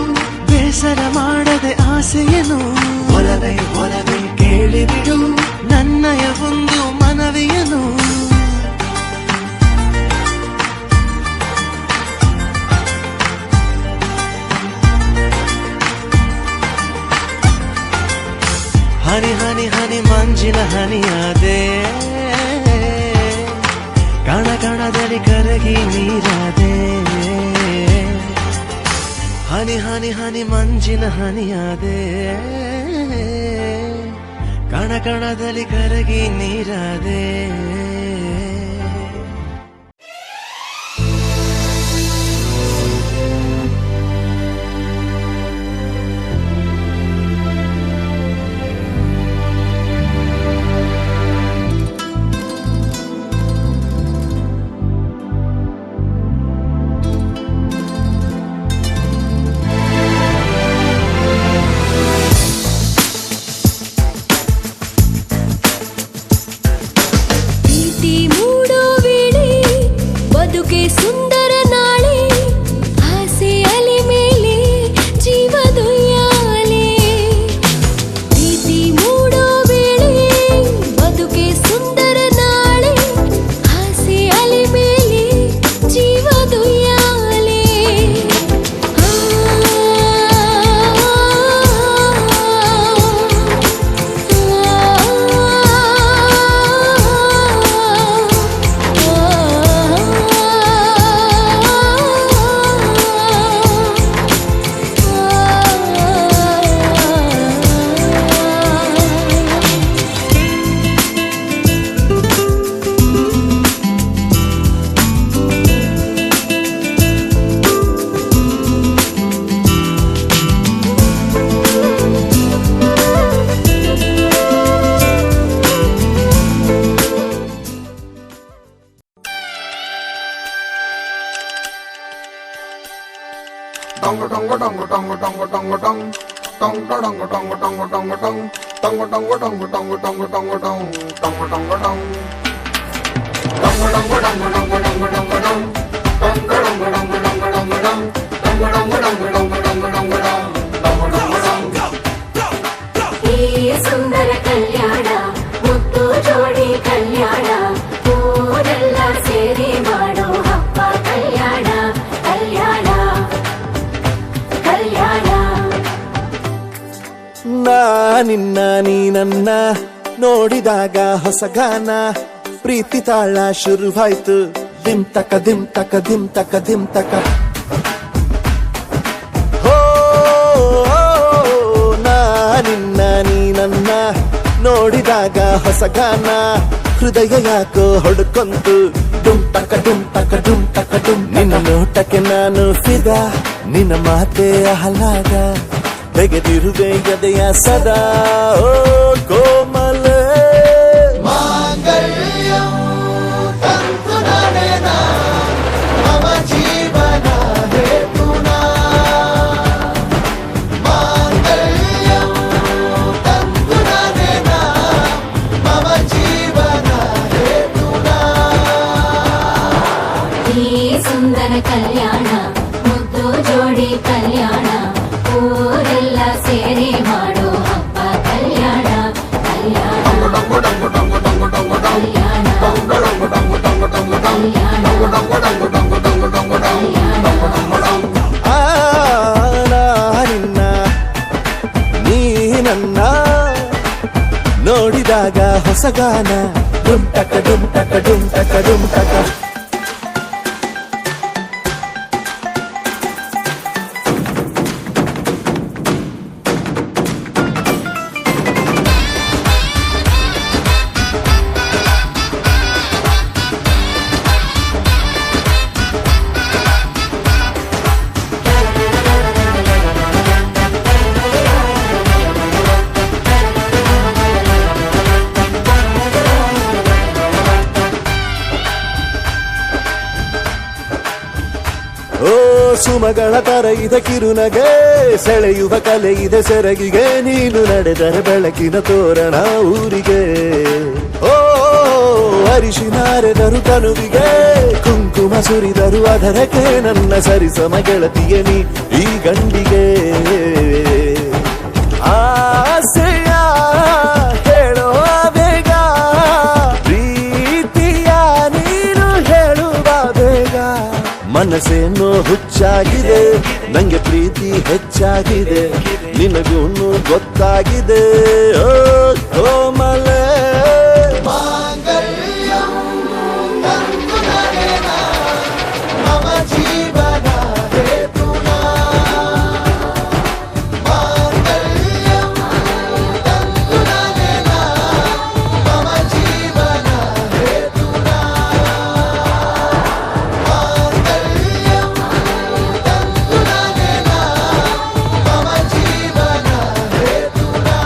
Speaker 4: ಬೇಸರ ಮಾಡದೆ ಆಸೆಯನು ಒಲವೇ ಒಲವೇ ಕೇಳಿಬಿಡು ನನ್ನಯ ಒಂದು ಮನವಿಯನು ಹನಿ ಹನಿ ಹನಿ ಮಂಜಿನ ಹನಿಯಾದೆ ಕಣ ಕಣದಲ್ಲಿ ಕರಗಿ ನೀರಾದೆ ಹನಿ ಹನಿ ಹನಿ ಮಂಜಿನ ಹನಿಯಾದೆ ಕಣ ಕಣದಲ್ಲಿ ಕರಗಿ ನೀರಾದೆ
Speaker 1: ಪ್ರೀತಿ ಈ ಸುಂದರ ಕಲ್ಯಾಣ ಮುತ್ತು ಜೋಡಿ ಕಲ್ಯಾಣ ಊರೆಲ್ಲ ಸೇರಿ ಮಾಡೋ ಹಬ್ಬ ಕಲ್ಯಾಣ ಕಲ್ಯಾಣ ಕಲ್ಯಾಣ.
Speaker 4: ನಾ ನಿನ್ನ ನೀ ನನ್ನ ನೋಡಿದಾಗ ಹೊಸ ಗಾನ ಪ್ರೀತಿ ತಾಳ ಶುರುವಾಯ್ತು ದಿಮ್ ತಕ ದಿಮ್ ತಕ ದಿಮ್ ತಕ ದಿಮ್ ತಕ. ಹೋ ನಾ ನಿನ್ನ ನೀ ನನ್ನ ನೋಡಿದಾಗ ಹೊಸ ಗಾನ ಹೃದಯ ಯಾಕೋ ಹೊಡ್ಕೊಂತು ಡುಮ್ ತಕ ಡುಮ್ ತಕ ಡುಮ್ ತಕ ಡುಮ್. ನಿನ್ನ ನೋಟಕ್ಕೆ ನಾನು ಫಿದಾ ನಿನ್ನ ಮಾತೆ ಆಹ್ಲಾದ ತೆಗೆದಿರುವೆ ಎದೆಯ ಸದಾ ಓ ಕೋಮಲ ಮಾಂಗಲ್ಯಂ ತಂತು ನಾನೇನ ಮಮ ಜೀವನ ಹೇತುನಾ ಮಾಂಗಲ್ಯಂ ತಂತು ನಾನೇನ ಮಮ ಜೀವನ ಹೇತುನಾ.
Speaker 1: ಈ ಸುಂದರ ಕಲ್ಯಾಣ ಮುದ್ದು ಜೋಡಿ ಕಲ್ಯಾಣ ಊರೆಲ್ಲ ಸೇರಿ ಮಾಡೋ ಹಬ್ಬ ಕಲ್ಯಾಣ ಕಲ್ಯಾಣ ಕಲ್ಯಾಣ
Speaker 4: ಆ ನಾ ನಿನ್ನ ನೀ ನನ್ನ ನೋಡಿದಾಗ ಹೊಸ ಗಾನ ಡುಮ್ ಟಕ ಡುಮ್ ಟಕ ಡುಮ್ ಟಕ ಡುಮ್ ಟಕ. ಓ ಸುಮಗಳ ತರ ಇದೆ ಕಿರುನಗೆ ಸೆಳೆಯುವ ಕಲೆ ಇದೆ ಸೆರಗಿಗೆ ನೀನು ನಡೆದರೆ ಬೆಳಕಿನ ತೋರಣ ಊರಿಗೆ. ಓ ಅರಿಶಿನಾರೆದರು ತನುವಿಗೆ ಕುಂಕುಮ ಸುರಿದರು ಅದರಕ್ಕೆ ನನ್ನ ಸರಿಸಮ ಗೆಳತಿಯ ನೀ ಈ ಗಂಡಿಗೆ. ಆಸೆಯ ಹೇಳೋ ಬೇಗ ಪ್ರೀತಿಯ ನೀನು ಹೇಳುವ ಬೇಗ. ಮನಸ್ಸೇನೋ ಹುಚ್ಚಾಗಿದೆ ನಂಗೆ ಪ್ರೀತಿ ಹೆಚ್ಚಾಗಿದೆ ನಿನಗೂನು ಗೊತ್ತಾಗಿದೆ ಓ ಕೋಮಲ ಮಾಂಗಲ್ಯಂ ತಂತು ನಾನೇನ ಮಮ ಜೀವನ ಹೇತುನಾ ಮಾಂಗಲ್ಯಂ ತಂತು ನಾನೇನ ಮಮ ಜೀವನ ಹೇತುನಾ ಮಾಂಗಲ್ಯಂ ತಂತು ನಾನೇನ ಮಮ ಜೀವನ ಹೇತುನಾ.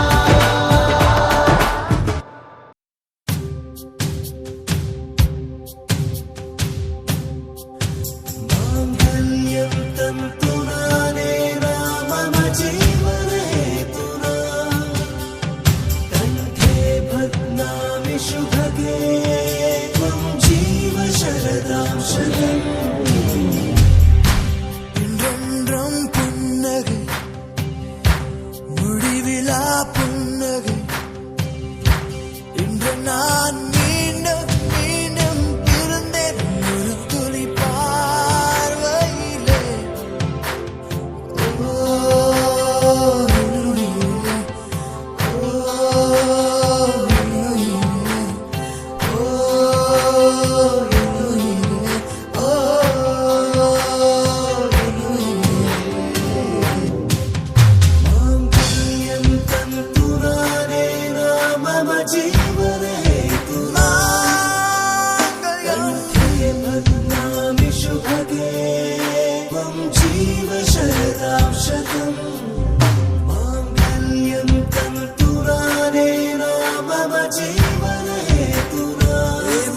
Speaker 4: ಮಾಂಗಲ್ಯಂ ತಂತು ನಾನೇನ ಮಮ ಜೀವನ ಹೇತುನಾ ಕಂಠೆ ಭಗ್ನಾಮಿ ಶುಭಗೆ ತ್ವಂ ಜೀವ ಶರದಾಂ ಶರಂ. என்றென்றும் புன்னகை முடிவிலா புன்னகை இன்று நான் மீண்டும் மீண்டும் இருந்தேன் ஒரு துளி பார்வையிலே. ஓ என்னுயிரே, ஓ என்னுயிரே, ஓ என்னுயிரே, ஓ என்னுயிரே. மாங்கல்யம் தந்து நானேன மಮ ಜೀವನ ಹೇತುನಾ ಕಂಠೆ ಭಗ್ನಾಮಿ ಶುಭಗೆ ತ್ವಂ ಜೀವ ಶರದಾಂ ಶತಂ. ಮಾಂಗಲ್ಯಂ ತಂತು ನಾನೇನ ಮಮ ಜೀವನ ಹೇತುನಾ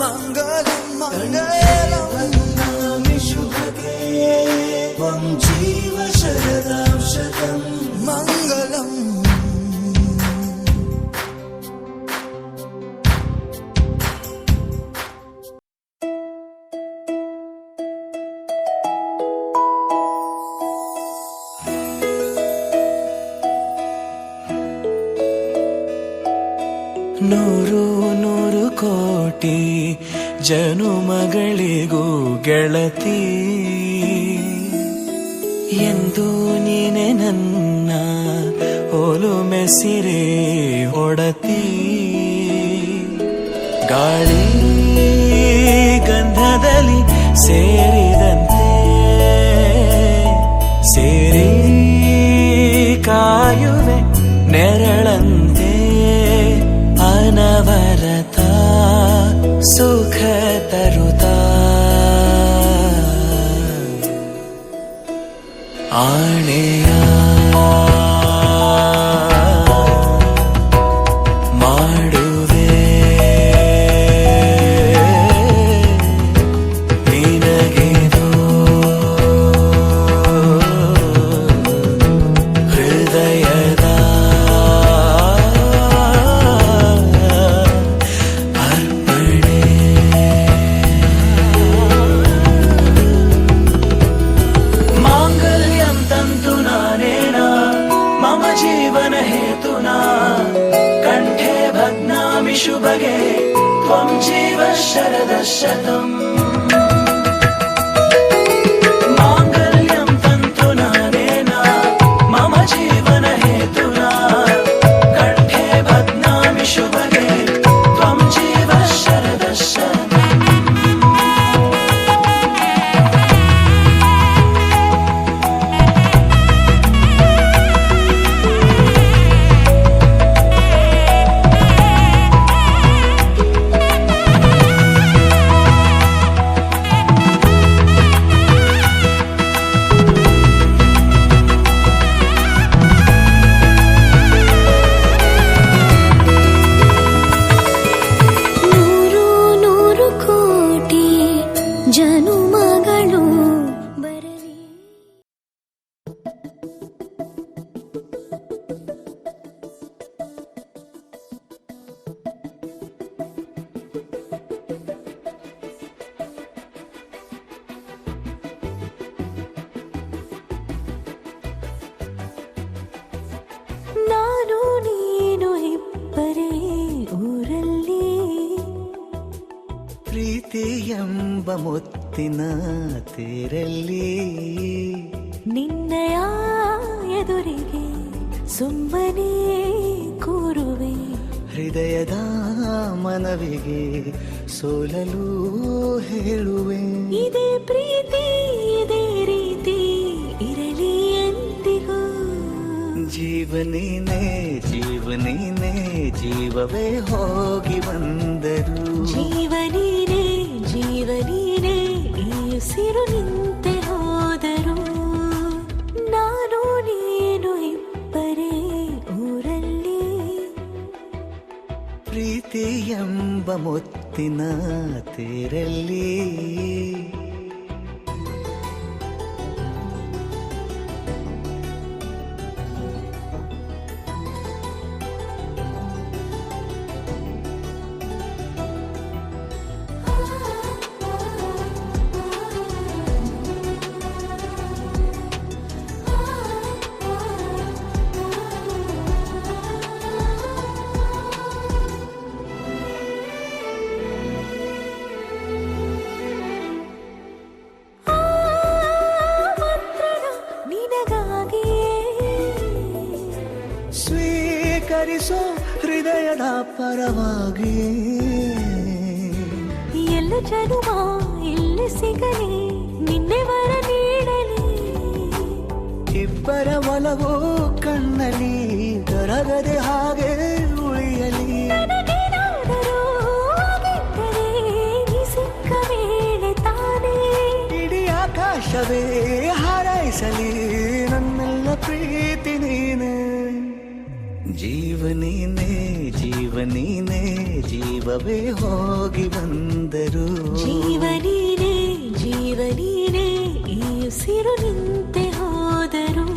Speaker 4: ಮಂಗಲಂ ಮಂಗಲಂ ಭಗ್ನಾಮಿ ಶುಭಗೆ ತ್ವಂ ಜೀವ ಶರದಾಂ
Speaker 7: ನೂರು ನೂರು ಕೋಟಿ ಜನುಮಗಳಿಗೂ ಗೆಳತಿ ಎಂದು ನೀನೆ ನನ್ನ ಒಲುಮೆ ಸಿರೆ ಒಡತಿ ಗಾಳಿ ಗಂಧದಲ್ಲಿ ಸೇರಿದಂತೆ ಸೇರಿ ಕಾಯುವೆ ನೆರಳಂತೆ ಅನವರತ ಸುಖ ತರುತ್ತಾ ಆಣೆಯ ಮಾಡುವೆ ನಿನಗೆದು ಹೃದಯದ ಅರ್ಪಣೆ ಮಾಂಗಲ್ಯಂ ತಂತು ನಾನೇನ ಮಮ ಜೀವನ ಹೇತುನಾ ಕಂಠೆ ಭಗ್ನಾಮಿ ಶುಭಗೆ ತ್ವಂ ಜೀವ ಶರದ ಶತಂ ಮಾಂಗಲ್ಯಂ ತಂತು ನಾನೇನ ಮಮ ಜೀವನ ಹೇತುನಾ ಕಂಠೆ ಭಗ್ನಾಮಿ ಶುಭಗೆ ತ್ವಂ ಜೀವ ಶರದ ಶತಂ
Speaker 6: ನೂರು ನೂರು ಕೋಟಿ ಜನುಮಗಳು ಬರಲಿ. ನಾನು ನೀನು ಇಬ್ಬರೇ ಊರಲ್ಲಿ
Speaker 7: ಪ್ರೀತಿ ಎಂಬ ಮುತ್ತಿನ ತೇರಲ್ಲಿ
Speaker 6: ನಿನ್ನಯ ಎದುರಿಗೆ ಸುಮ್ಮನೆ ಕೂರುವೆ.
Speaker 7: ಹೃದಯದ ಮನವಿಗೆ ಸೋಲಲು ಹೇಳುವೆ
Speaker 6: ಇದೇ ಪ್ರೀತಿ ಇದೇ ರೀತಿ ಇರಲಿ ಎಂದಿಗೂ.
Speaker 7: ಜೀವನೇನೆ ಜೀವನೇನೆ ಜೀವವೇ ಹೋಗಿ ಬಂದರು
Speaker 6: ಜೀವನೀನೇ ಜೀವನೀನೇ ಈ ಉಸಿರು ನಿಂತೆ ಹೋದರು. ನಾನು ನೀನು ಇಬ್ಬರೇ ಊರಲ್ಲಿ
Speaker 7: ಪ್ರೀತಿ ಎಂಬ ಮುತ್ತಿನ ತೇರಲ್ಲಿ ಸ್ವೀಕರಿಸೋ ಹೃದಯದ ಪರವಾಗಿ
Speaker 6: ಎಲ್ಲ ಜನುಮ ಇಲ್ಲಿ ಸಿಗಲಿ ನಿನ್ನೆ ವರ ನೀಡಲಿ.
Speaker 7: ಇಬ್ಬರ ಒಲವು ಕಣ್ಣಲ್ಲಿ ಕರಗದೆ ಹಾಗೆ ಉಳಿಯಲಿ
Speaker 6: ನನಗೇನಾದರೂ ಆಗಿದ್ದರೆ ನೀ ಸಿಕ್ಕ ವೇಳೆ ತಾನೇ
Speaker 7: ಇಡೀ ಆಕಾಶವೇ ಹಾರೈಸಲಿ ನನ್ನೆಲ್ಲ ಪ್ರೀತಿ ನೀನೆ ಜೀವನೀನೇ ಜೀವನೀನೇ ಜೀವವೇ ಹೋಗಿ ಬಂದರು
Speaker 6: ಜೀವನೀನೇ ಜೀವನೀನೇ ಈ ಉಸಿರು ನಿಂತೆ ಹೋದರು.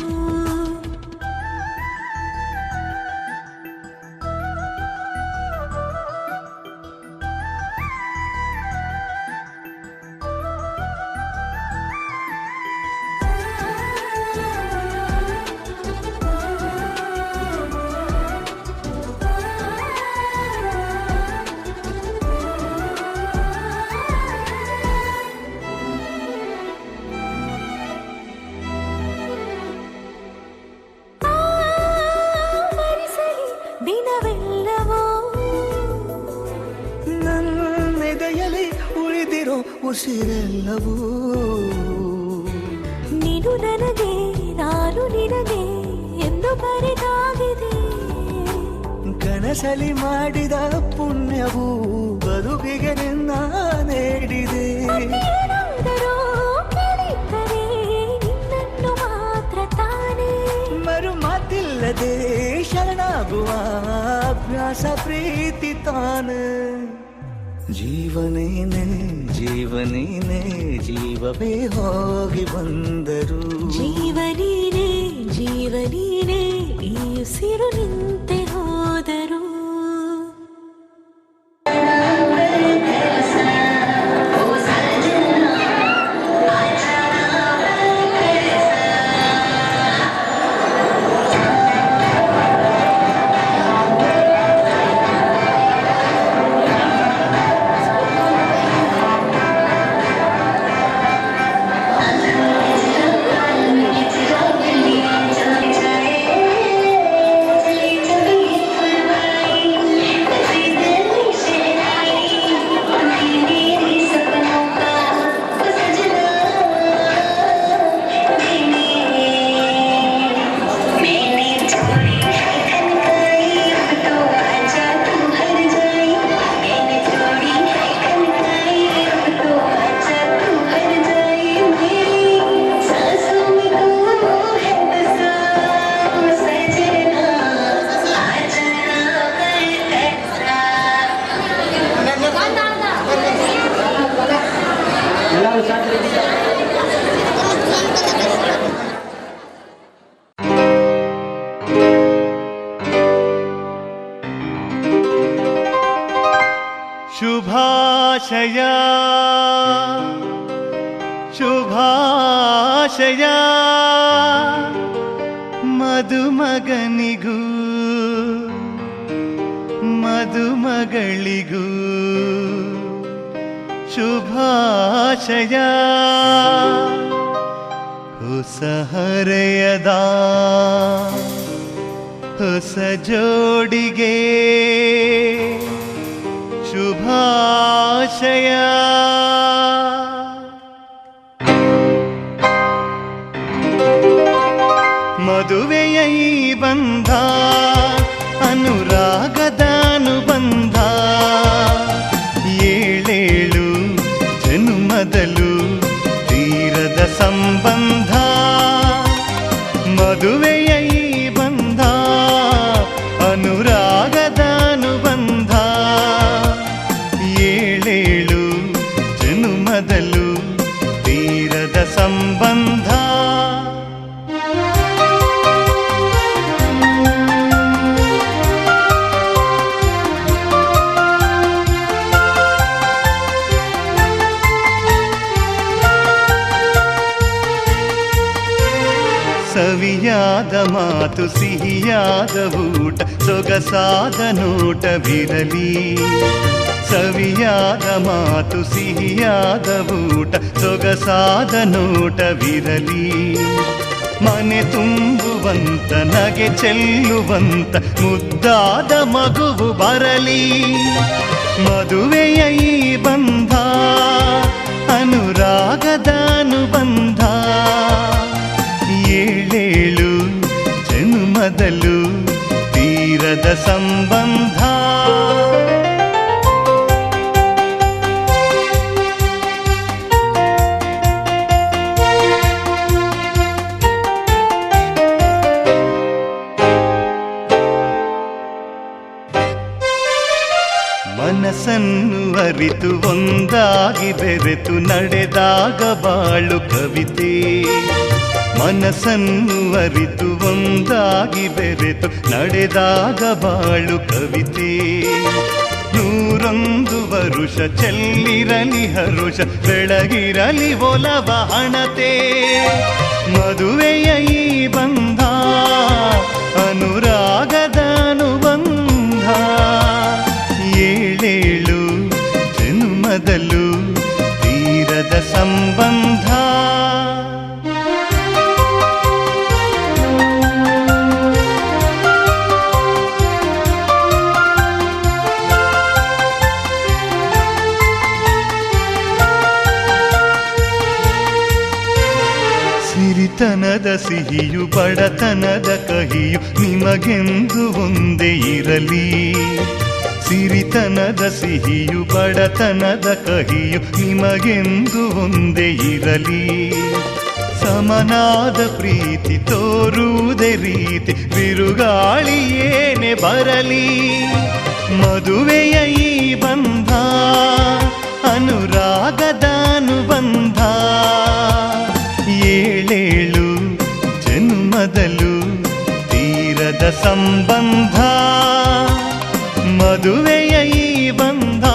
Speaker 7: ಉಸಿರೆಲ್ಲವೂ
Speaker 6: ನೀನು ನನಗೆ ನಾನು ನಿನಗೆ ಎಂದು ಬರೆದಾಗಿದೆ.
Speaker 7: ಕನಸಲಿ ಮಾಡಿದ ಪುಣ್ಯವು ಬದುಕಿಗೆ ನಿನ್ನ ನೀಡಿದೆ.
Speaker 6: ಏನಾದರೂ ಕೇಳಿದ್ದರೆ ನಿನ್ನನ್ನು ಮಾತ್ರ ತಾನೇ.
Speaker 7: ಮರು ಮಾತಿಲ್ಲದೆ ಶರಣಾಗುವ ಅಭ್ಯಾಸ ಪ್ರೀತಿ ತಾನೆ. ಜೀವನೇನೆ ಜೀವನೇನೆ ಜೀವವೇ ಹೋಗಿ ಬಂದರು.
Speaker 6: ಜೀವನೀನೇ ಜೀವನೀನೇ ಈ ಉಸಿರು ನಿಂತೆ ಹೋದರು.
Speaker 2: ಶುಭಾಶಯ ಶುಭಾಶಯ ಮದುಮಗನಿಗೂ ಮದುಮಗಳಿಗೂ ಶುಭಾಶಯ. ಹೊಸ ಹರೆಯದ ಹೊಸ ಜೋಡಿಗೆ ಶುಭಾಶಯ. ಮದುವೆಯ ಈ ಬಂಧ ಅನುರಾಗದ ಅನುಬಂಧ, ಏಳೇಳು ಜನುಮದಲು ತೀರದ ಸಂಬಂಧ. ಮದುವೆಯ ಈ ಬಂಧ ಅನುರಾಗದ ಅನುಬಂಧ, ಏಳೇಳು ಜನುಮದಲು ತೀರದ ಸಂಬಂಧ. ಸವಿಯಾದ ಮಾತು ಸಿಹಿಯಾದ ಊಟ ಸೊಗಸಾದ ನೋಟವಿರಲಿ. ಸವಿಯಾದ ಮಾತು ಸಿಹಿಯಾದ ಊಟ ಸೊಗಸಾದ ನೋಟವಿರಲಿ. ಮನೆ ತುಂಬುವಂತ ನಗೆ ಚೆಲ್ಲುವಂತ ಮುದ್ದಾದ ಮಗುವು ಬರಲಿ. ಮದುವೆಯ ಈ ಬಂಧ ಅನುರಾಗದ ಅನುಬಂಧ, ಏಳೇಳು ಜನುಮದಲು ತೀರದ ಸಂಬಂಧ. ಮನಸ್ಸನ್ನು ಅರಿತು ಒಂದಾಗಿ ಬೆರೆತು ನಡೆದಾಗ ಬಾಳು ಕವಿತೆ. ಮನಸ್ಸನ್ನು ಅರಿತು ಒಂದಾಗಿ ಬೆರೆತು ನಡೆದಾಗ ಬಾಳು ಕವಿತೆ. 101 ವರುಷ ಚೆಲ್ಲಿರಲಿ ಹರುಷ ಬೆಳಗಿರಲಿ ಒಲವ ಹಣತೆ. ಮದುವೆಯ ಈ ಬಂಧ ಅನುರಾಗದ ಅನುಬಂಧ, ಏಳೇಳು ಜನುಮದಲು ತೀರದ ಸಂಬಂಧ. ಸಿರಿತನದ ಸಿಹಿಯು ಬಡತನದ ಕಹಿಯು ನಿಮಗೆಂದು ಒಂದೇ ಇರಲಿ. ಸಿರಿತನದ ಸಿಹಿಯು ಬಡತನದ ಕಹಿಯು ನಿಮಗೆಂದು ಒಂದೇ ಇರಲಿ. ಸಮನಾದ ಪ್ರೀತಿ ತೋರುವುದೇ ರೀತಿ ಬಿರುಗಾಳಿ ಏನೇ ಬರಲಿ. ಮದುವೆಯ ಈ ಬಂಧ ಅನುರಾಗದ ಅನುಬಂಧ. ಏಳೇಳು ಜನ್ಮದಲು ತೀರದ ಸಂಬಂಧ. ಮದುವೆಯ ಈ ಬಂಧ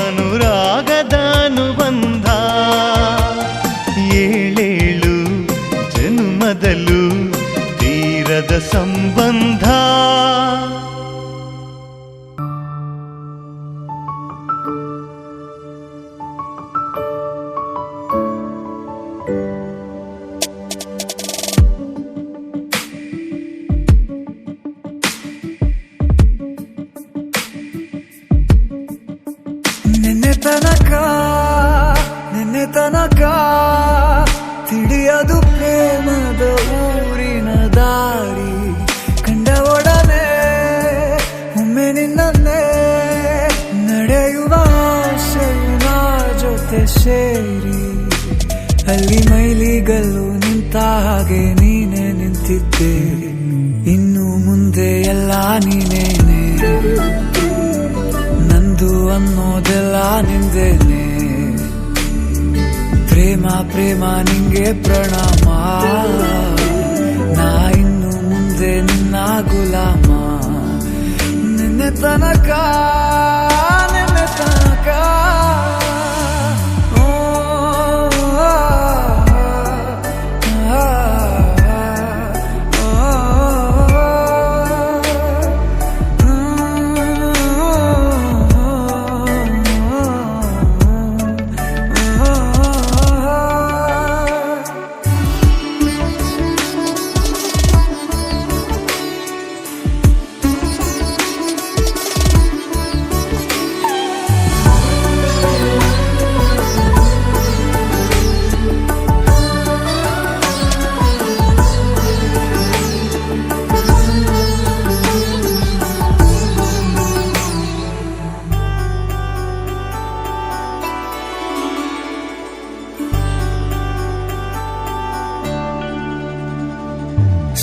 Speaker 2: ಅನುರಾಗದ ಅನುಬಂಧ. ಏಳೇಳು ಜನ್ಮದಲು ತೀರದ ಸಂಬಂಧ.
Speaker 7: ನಿನ್ನೆ ತನಕ ತಿಳಿಯದು ಪ್ರೇಮದ ಊರಿನ ದಾರಿ. ಕಂಡ ಒಡನೆ ಒಮ್ಮೆ ನಿನ್ನೇ ನಡೆಯುವ ಆಸೆಯ ಜೊತೆ ಸೇರಿ. ಅಲ್ಲಿ ಮೈಲಿಗಲ್ಲು ನಿಂತ ಹಾಗೆ ನೀನೆ ನಿಂತಿದ್ದೆ. ಇನ್ನು ಮುಂದೆ ಎಲ್ಲ ನೀನೇನೆ. ನಂದು ಅನ್ನೋದೆಲ್ಲ ನಿಂದೇನೆ. ಪ್ರೇಮ ಪ್ರೇಮ ನಿಂಗೆ ಪ್ರಣಾಮ. ನಾ ಇನ್ನು ಮುಂದೆ ನಿನ್ನ ಗುಲಾಮ. ನಿನ್ನೆ ತನಕ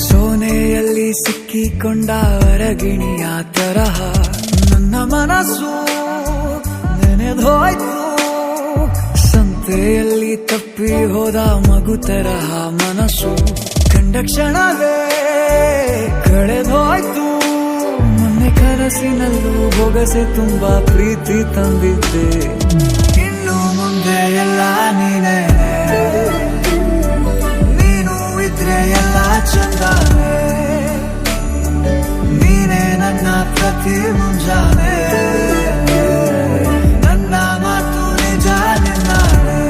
Speaker 7: ಸೋನೆಯಲ್ಲಿ ಸಿಕ್ಕಿಕೊಂಡ ಹೊರಗಿಣಿಯ ತರಹ ನನ್ನ ಮನಸ್ಸು ನೆನೆದೋಯ್ತು. ಸಂತೆಯಲ್ಲಿ ತಪ್ಪಿ ಹೋದ ಮಗು ತರಹ ಮನಸ್ಸು ಕಂಡ ಕ್ಷಣವೇ ಕಳೆದೋಯ್ತು. ಮೊನ್ನೆ ಕನಸಿನಲ್ಲೂ ಬೊಗಸೆ ತುಂಬಾ ಪ್ರೀತಿ ತಂದಿದ್ದೆ. ಇನ್ನು ಮುಂದೆ ಎಲ್ಲ ನೀನೇ. ನೀನು ಇದ್ರೆ ಎಲ್ಲ ಚಂದಾನೆ. ನೀನೇ ನನ್ನ ಪ್ರತಿ ಮುಂಜಾನೆ. ನನ್ನ ಮಾತು ನಿಜ ನಿನ್ನಾನೆ.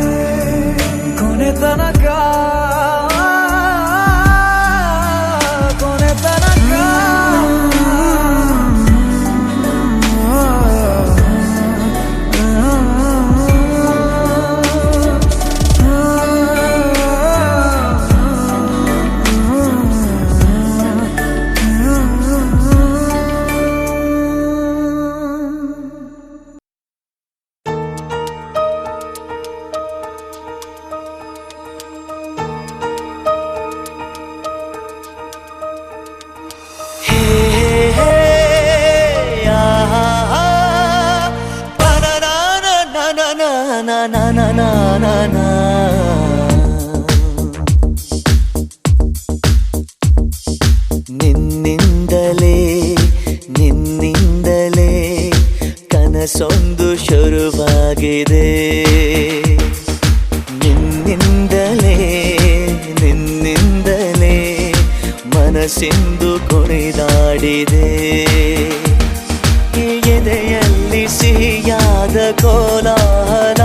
Speaker 7: ಕೊನೆ ತನಕ ನಿನ್ನಿಂದಲೇ ಕನಸೊಂದು ಶುರುವಾಗಿದೆ. ನಿನ್ನಿಂದಲೇ ಮನಸ್ಸಿಂದು ಕುಣಿದಾಡಿದೆ. ಎದೆಯಲ್ಲಿ ಸಿಹಿಯಾದ ಕೋಲಾಹಲ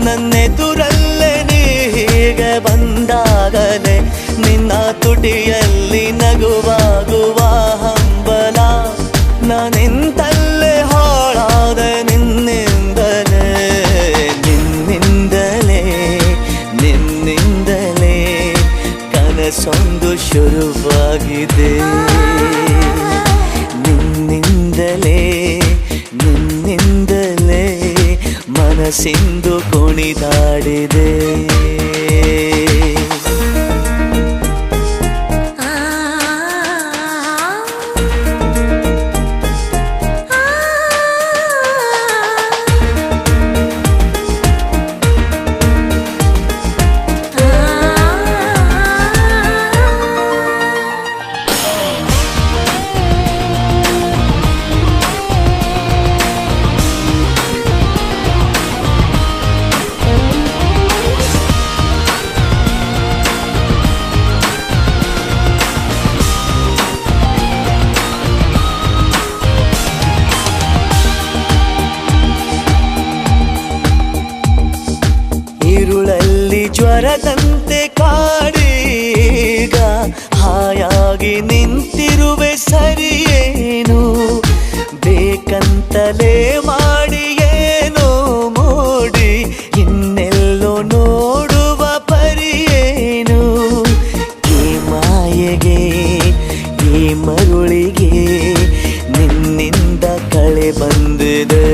Speaker 7: ನನ್ನೆದುರಲ್ಲೇ ನೀ ಹೀಗೆ ಬಂದಾಗಲೇ ನಿನ್ನ ತುಟಿಯಲ್ಲಿ ನಗುವಾಗುವ ಹಂಬಲ. ನಾನಿಂತಲ್ಲೇ ಹಾಳಾದ ನಿನ್ನಿಂದಲೇ
Speaker 5: ಕನಸೊಂದು ಶುರುವಾಗಿದೆ. ನಿನ್ನಿಂದಲೇ ನಿನ್ನಿಂದಲೇ ಮನಸ್ಸಿಂದು ಕುಣಿದಾಡಿದೆ. ഇരുളಲ್ಲಿ ಜ್ವರದಂತೆ ಕಾಡೀಗ ಹಾಯಾಗಿ ನಿಂತಿರುವೆ ಸರಿಯೇನು ಬೇಕಂತಲೇ ಮಾಡಿ ಏನೋ ಮೋಡಿ ಇನ್ನೆಲ್ಲೋ ನೋಡುವ ಪರಿಯೇನು ಈ ಮಾಯೆಗೆ ಈ ಮರುಳಿಗೆ ನಿನ್ನಿಂದ ಕಳೆ ಬಂದಿದೆ.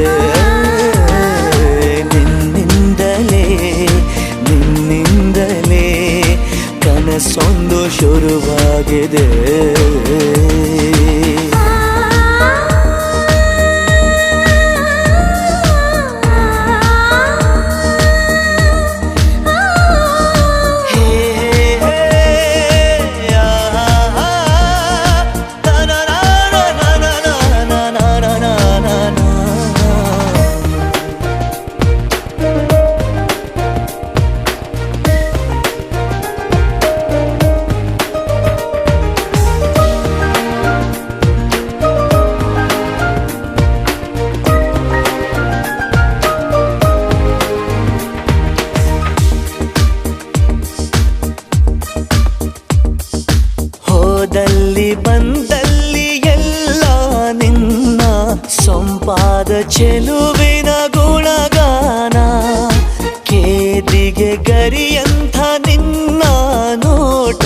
Speaker 5: ನಿನ್ನಿಂದಲೇ ಕನಸೊಂದು ಶುರುವಾಗಿದೆ. ಹೋದಲ್ಲಿ ಬಂದಲ್ಲಿ ಎಲ್ಲ ನಿನ್ನ ಸೊಂಪಾದ ಚೆಲುವಿನ ಗುಣಗಾನ ಕೇದಿಗೆ ಗರಿಯಂಥ ನಿನ್ನ ನೋಟ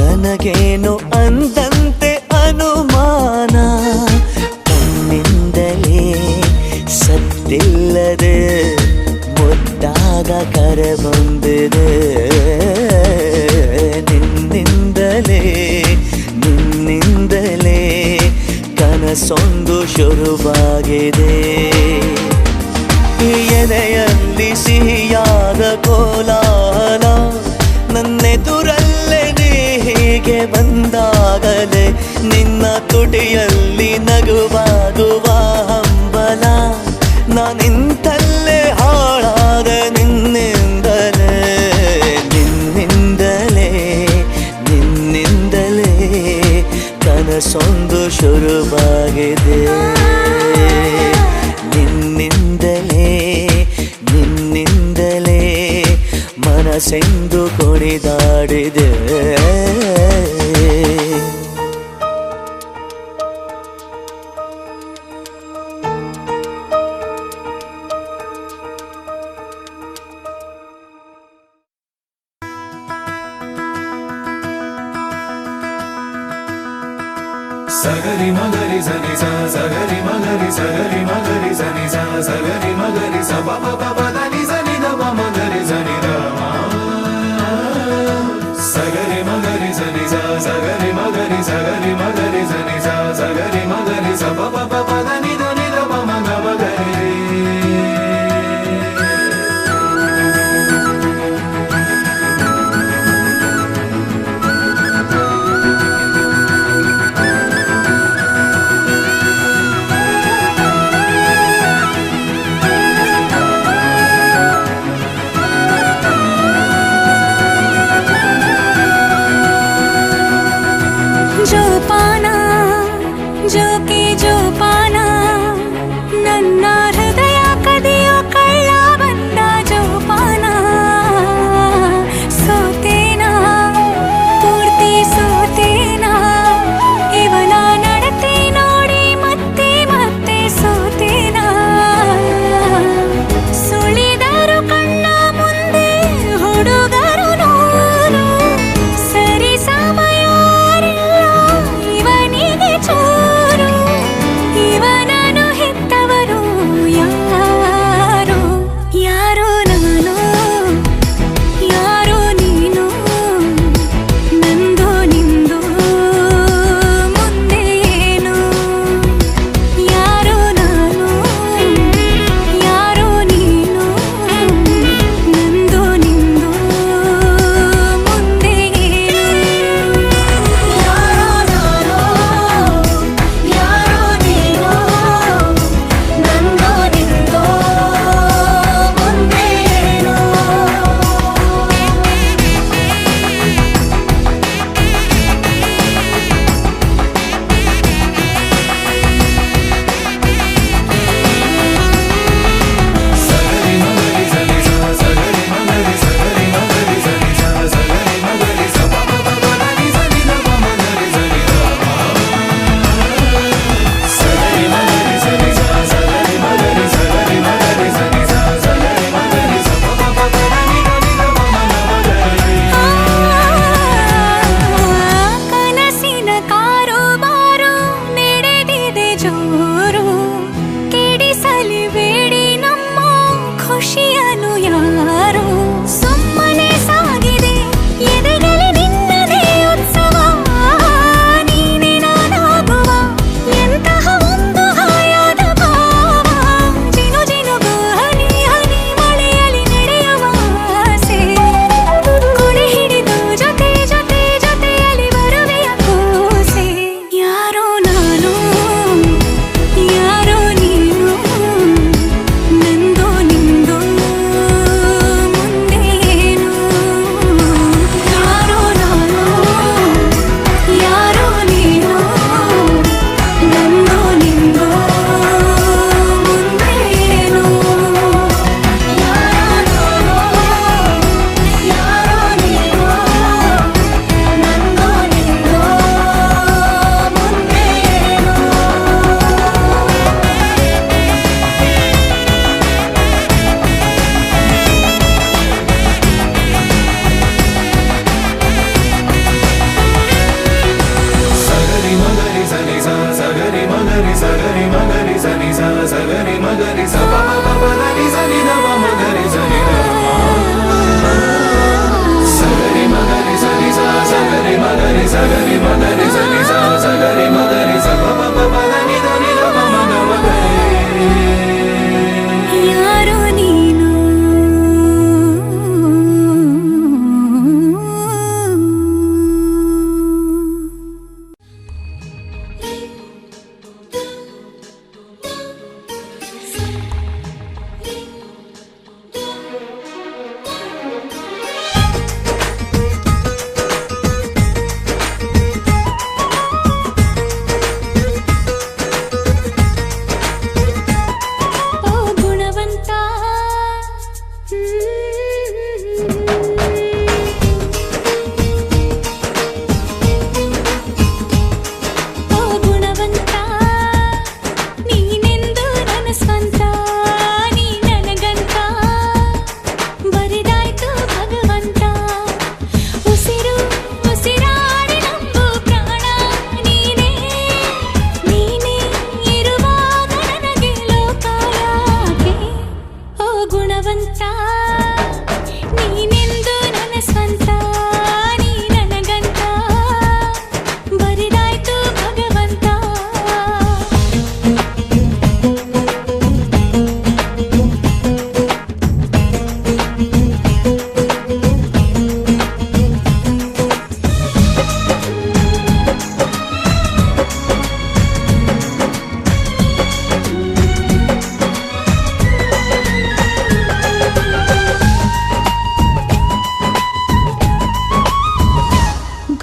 Speaker 5: ನನಗೇನು ಅಂದಂತೆ ಅನುಮಾನ ಕಣ್ಣಿಂದಲೇ ಸತ್ತಿಲ್ಲದೆ ಮುದ್ದಾದ ಕರೆ ಬಂದಿದೆ. ನಿನ್ನಿಂದಲೇ ಕನಸೊಂದು ಶುರುವಾಗಿದೆ. ಎದೆಯಲ್ಲಿ ಸಿಹಿಯಾದ ಕೋಲಾಹಲ ನನ್ನೆದುರಲ್ಲೇ ನೀ ಹೀಗೆ ಬಂದಾಗಲೇ ನಿನ್ನ ತುಟಿಯಲ್ಲಿ ನಗುವಾಗುವ ಹಂಬಲ ನಾನಿಂತಲ್ಲೇ ಹಾಳಾದ ನಿನ್ನಿಂದಲೇ ಕನಸೊಂದು ಶುರುವಾಗಿದೆ. ನಿನ್ನಿಂದಲೇ ಮನಸ್ಸೆಂದು ಕುಣಿದಾಡಿದೆ.
Speaker 8: ಸಗರಿ ಮಗರಿ ಸನಿ ಸ ಸಗರಿ ಮಗರಿ ಸಗರಿ ಮಗರಿ ಸನಿ ಸ ಸಗರಿ ಮಗರಿ ಸ ಪ ಪ ಪ ನಿ ಸನಿ ದ ಪ ಮಗರಿ ಸನಿ ದ ಸಗರಿ ಮಗರಿ ಸನಿ ಸ ಸಗರಿ ಮಗರಿ ಸಗರಿ ಮಗರಿ ಸನಿ ಸ ಸಗರಿ ಮಗರಿ ಸ ಪ ಪ ಪ ನಿ ದ ಪ ಮಗ ಮಗರಿ.
Speaker 6: ಜೋಪಾನ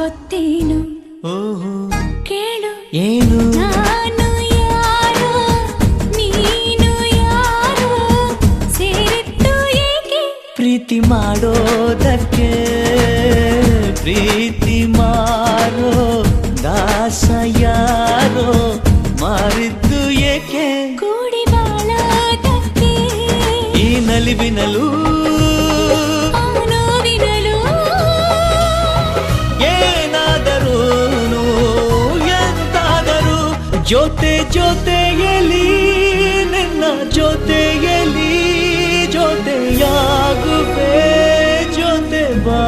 Speaker 6: ಗೊತ್ತೇನು
Speaker 5: ಓಹೋ
Speaker 6: ಕೇಳು
Speaker 5: ಏನು
Speaker 6: ನಾನು ಯಾರು ನೀನು ಯಾರು ಸೇರಿತ್ತು ಏಕೆ
Speaker 5: ಪ್ರೀತಿ ಮಾಡೋದಕ್ಕೆ ಪ್ರೀತಿ ಮಾರೋ ದಾಸ ಯಾರೋ ಮಾರಿದ್ದು ಏಕೆ
Speaker 6: ಕೂಡಿ ಬಾಳೋದಕ್ಕೆ
Speaker 5: ಈ ನಲಿವಿನಲು
Speaker 6: ಆ ನೋವಿನಲು
Speaker 5: ಏನಾದರೂನು ಎಂತಾದರೂ ಜೊತೆ ಜೊತೆಯಲಿ ನಿನ್ನ ಜೊತೆಯಲಿ ಜೊತೆಯಾಗುವೆ ಜೊತೆ ಬಾ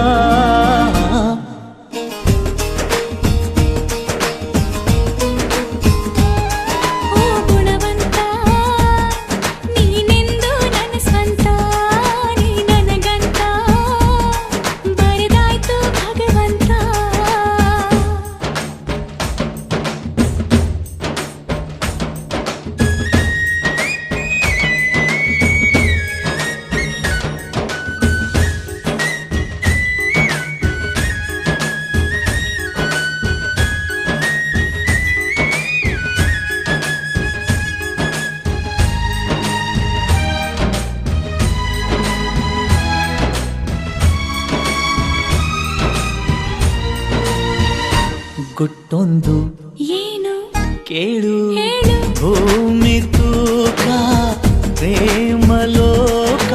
Speaker 6: ಓ ಗುಣವಂತ ನೀನೆಂದು ನನ್ನ ಸ್ವಂತ ನೀ ನನಗಂತ ಬರೆದಾಯ್ತು ಭಗವಂತ
Speaker 5: ಗುಟ್ಟೊಂದು
Speaker 6: ಏನು
Speaker 5: ಕೇಳು
Speaker 6: ಹೇಳು
Speaker 5: ಭೂಮಿ ತೂಕ ಪ್ರೇಮ ಲೋಕ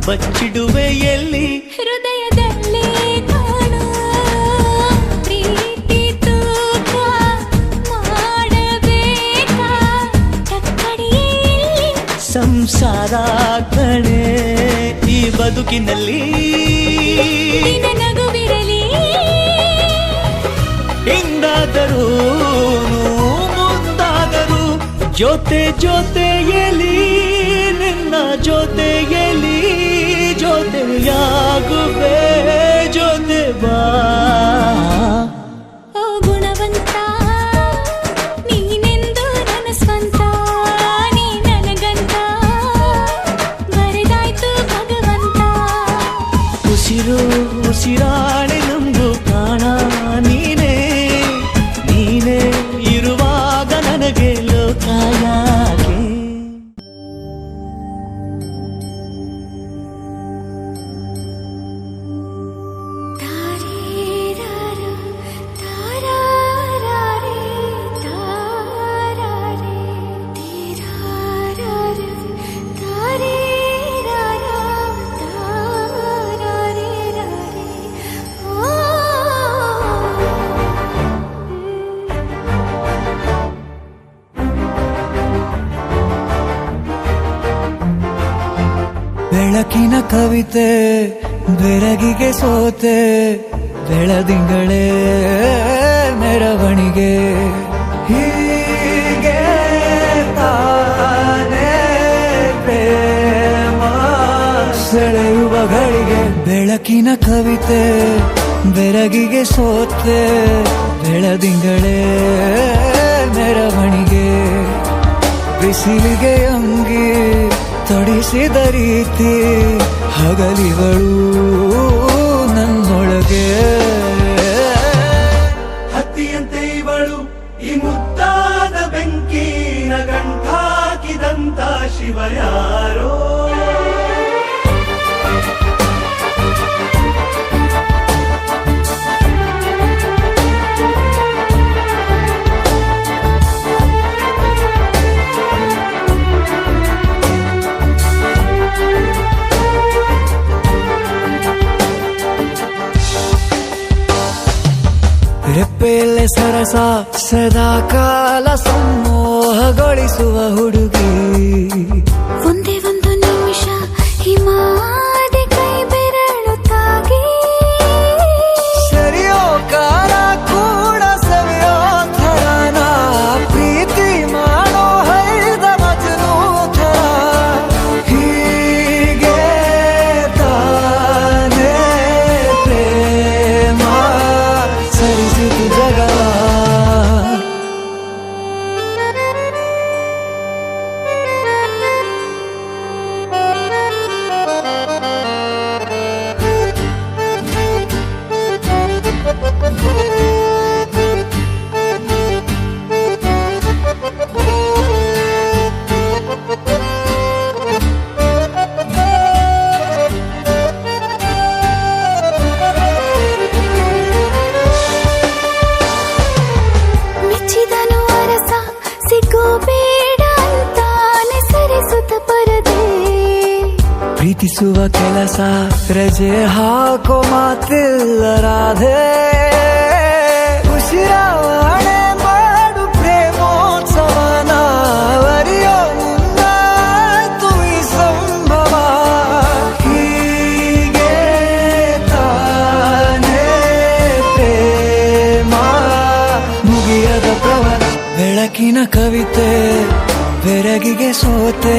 Speaker 5: ಬಚ್ಚಿಡುವೆ ಎಲ್ಲಿ
Speaker 6: ಹೃದಯದಲ್ಲೇ ಕಾಣು ಪ್ರೀತಿ ತೂಕ ಮಾಡಬೇಕಾ ಕಕ್ಕಡಿಯಲ್ಲಿ
Speaker 5: ಸಂಸಾರ ಕಣೆ ಈ ಬದುಕಿನಲ್ಲಿ
Speaker 6: ನಿನ್ನ ನಗುವಿರಲಿ
Speaker 5: ಹಿಂದಾದರೂ ಮುಂದಾದರೂ ಜೊತೆ ಜೊತೆಯಲಿ ನಿನ್ನ ಜೊತೆಯಲಿ ಜೊತೆಯಾಗುವೆ ಜೊತೆ ಬಾ
Speaker 6: ಓ ಗುಣವಂತ ನೀನೆಂದು ನನ್ನ ಸ್ವಂತ ನೀ ನನಗಂತ ಬರೆದಾಯ್ತು ಭಗವಂತ
Speaker 5: ಉಸಿರು ಉಸಿರಾಣೆ ನಂಬು ಪ್ರಾಣ ನೀನೇ ನೀನೇ ಇರುವಾಗ ನನಗೆ ಲೋಕ ಯಾಕೆ
Speaker 6: ತಾರೇರಾರು ತಾರಾರಾರೆ ತಾರಾರೆ ತೀರಾರಾರು ತಾರೇರಾರ ತಾರಾರೆ ರಾರೆ ಓ
Speaker 7: ಬೆಳಕಿನ ಕವಿತೆ ಬೆರಗಿಗೆ ಸೋತೆ ಬೆಳದಿಂಗಳೇ ಮೆರವಣಿಗೆ ಹೀಗೆ ತಾನೇ ಪ್ರೇಮ ಸೆಳೆಯುವ ಗಳಿಗೆ ಬೆಳಕಿನ ಕವಿತೆ ಬೆರಗಿಗೆ ಸೋತೆ ಬೆಳದಿಂಗಳೇ ಮೆರವಣಿಗೆ ಬಿಸಿಲಿಗೆ ಅಂಗಿ ತೊಡಿಸಿದ ರೀತಿ ಹಗಲಿಗಳು ನನ್ನೊಳಗೆ
Speaker 4: ಹತ್ತಿಯಂತೆ ಇವಳು ಈ ಮುದ್ದಾದ ಬೆಂಕಿನ ಗಂಟಾಕಿದಂತ ಶಿವ ಯಾರೋ
Speaker 7: ರೆಪ್ಪೆಯಲ್ಲೇ ಸರಸ ಸದಾ ಕಾಲ ಸಂಮೋಹಗೊಳಿಸುವ ಹುಡುಗಿ
Speaker 6: ಒಂದೇ ಒಂದು ನಿಮಿಷ ಹಿಮಾದಿ ಕೈ ಬೆರಳು ತಾಗಿ
Speaker 7: ಸರಿಯೋ ಕಾಲ ಕೂಡ ಸವಿಯೋ ಥರನ ಪ್ರೀತಿ ಮಾಡೋ ಹೈದ ಮಜನು ಥರ ಹೀಗೆ ತಾನೇ ಪ್ರೇಮ ಸರಿಸಿತು ಜಗ ಉಳಿಸುವ ಕೆಲಸ ರಜೆ ಹಾಕೋ ಮಾತಿಲ್ಲ ರಾಧೆ ಉಸಿರಾವಣೆ ಮಾಡು ಪ್ರೇಮೋತ್ಸವನ ಅರಿಯೋ ಮುಂದಾಯ್ತು ಈ ಸಂಭವ ಹೀಗೆ ತಾನೇ ಪ್ರೇಮ ಮುಗಿಯದ ಪ್ರವರ ಬೆಳಕಿನ ಕವಿತೆ ಬೆರಗಿಗೆ ಸೋತೆ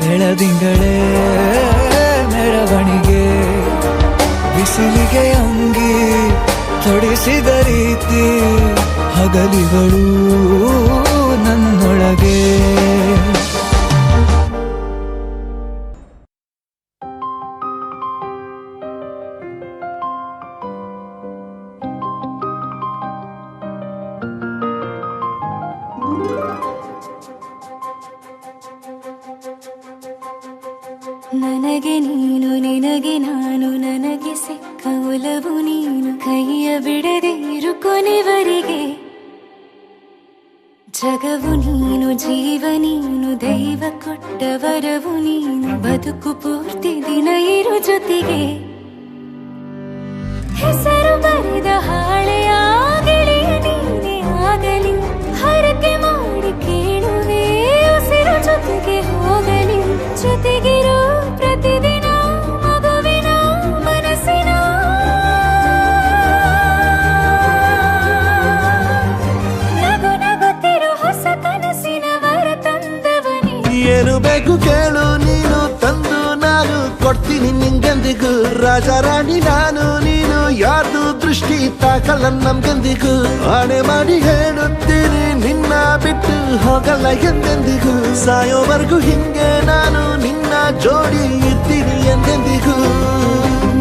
Speaker 7: ಬೆಳದಿಂಗಳೇ ಮೆರವಣಿಗೆ ಬಿಸಿಲಿಗೆ ಅಂಗಿ ತೊಡಿಸಿದ ರೀತಿ ಹಗಲಿಗಳು ನನ್ನೊಳಗೆ
Speaker 6: ನನಗೆ ನೀನು ನಿನಗೆ ನಾನು ನನಗೆ ಸಿಕ್ಕ ಒಲವು ನೀನು ಕೈಯ ಬಿಡದೆ ಇರು ಕೊನೆವರೆಗೆ ಜಗವು ನೀನು ಜೀವ ನೀನು ದೈವ ಕೊಟ್ಟ ವರವು ನೀನು ಬದುಕು ಪೂರ್ತಿ ದಿನ ಇರು ಜೊತೆಗೆ ಹೆಸರು ಬರೆದ ಹಾಳೆಯಾಗಲಿ ನೀನೇ ಆಗಲಿ ಹರಕೆ ಮಾಡಿ ಕೇಳುವೆ ಉಸಿರು ಜೊತೆಗೆ ಹೋಗಲಿ ಜೊತೆಗಿರೋ ಪ್ರತಿದಿನ ಮಗುವಿನ ಮನಸ್ಸಿನ ನಗು ನಗುತ್ತಿರೋ ಹೊಸ ಕನಸಿನ ವರ ತಂದವನೇ
Speaker 4: ಏನು ಬೇಕು ಕೇಳು ನೀನು ತಂದು ನಾನು ಕೊಡ್ತೀನಿ ನಿಂಗೆಂದಿಗೂ ರಾಜ ರಾಣಿ ನಾನು ನೀನು ಯಾರ್ದು ದೃಷ್ಟಿ ತಾಕಲ್ಲ ನಮ್ಗೆಂದಿಗೂ ಆಣೆ ಮಾಡಿ ಹೇಳುತ್ತೀನಿ ನಿನ್ನ ಬಿಟ್ಟು ಹೋಗಲ್ಲ ಎಂದೆಂದಿಗೂ ಸಾಯೋವರೆಗೂ ಹಿಂಗೆ ನಾನು ನಿನ್ನ ಜೋಡಿ ಇರ್ತೀನಿ ಎಂದೆಂದಿಗೂ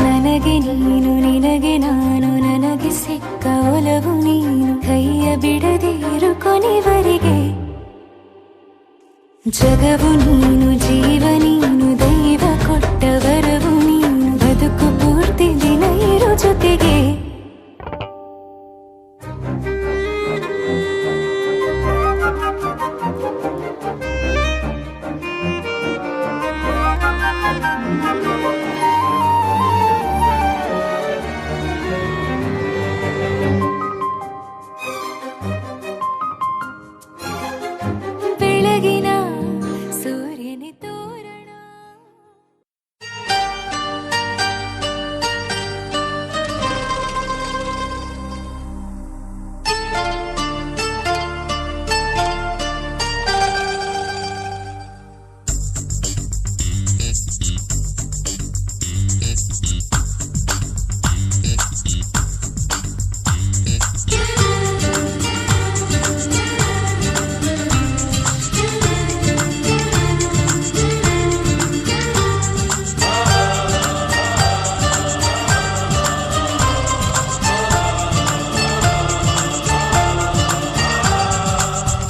Speaker 6: ನನಗೆ ನೀನು ನಿನಗೆ ನಾನು ನನಗೆ ಸಿಕ್ಕ ಒಲವು ನೀನು ಕೈಯ ಬಿಡದೆ ಇರು ಕೊನೆವರೆಗೆ ಜಗವು ನೀನು ಜೀವ ನೀನು ದೈವ ಕೊಟ್ಟ ವರವು ನೀನು ಬದುಕು ಪೂರ್ತಿ ದಿನ ಇರು ಜೊತೆಗೆ ಬೆಳಗಿನ ಸೂರ್ಯನೇ ತೋರಣ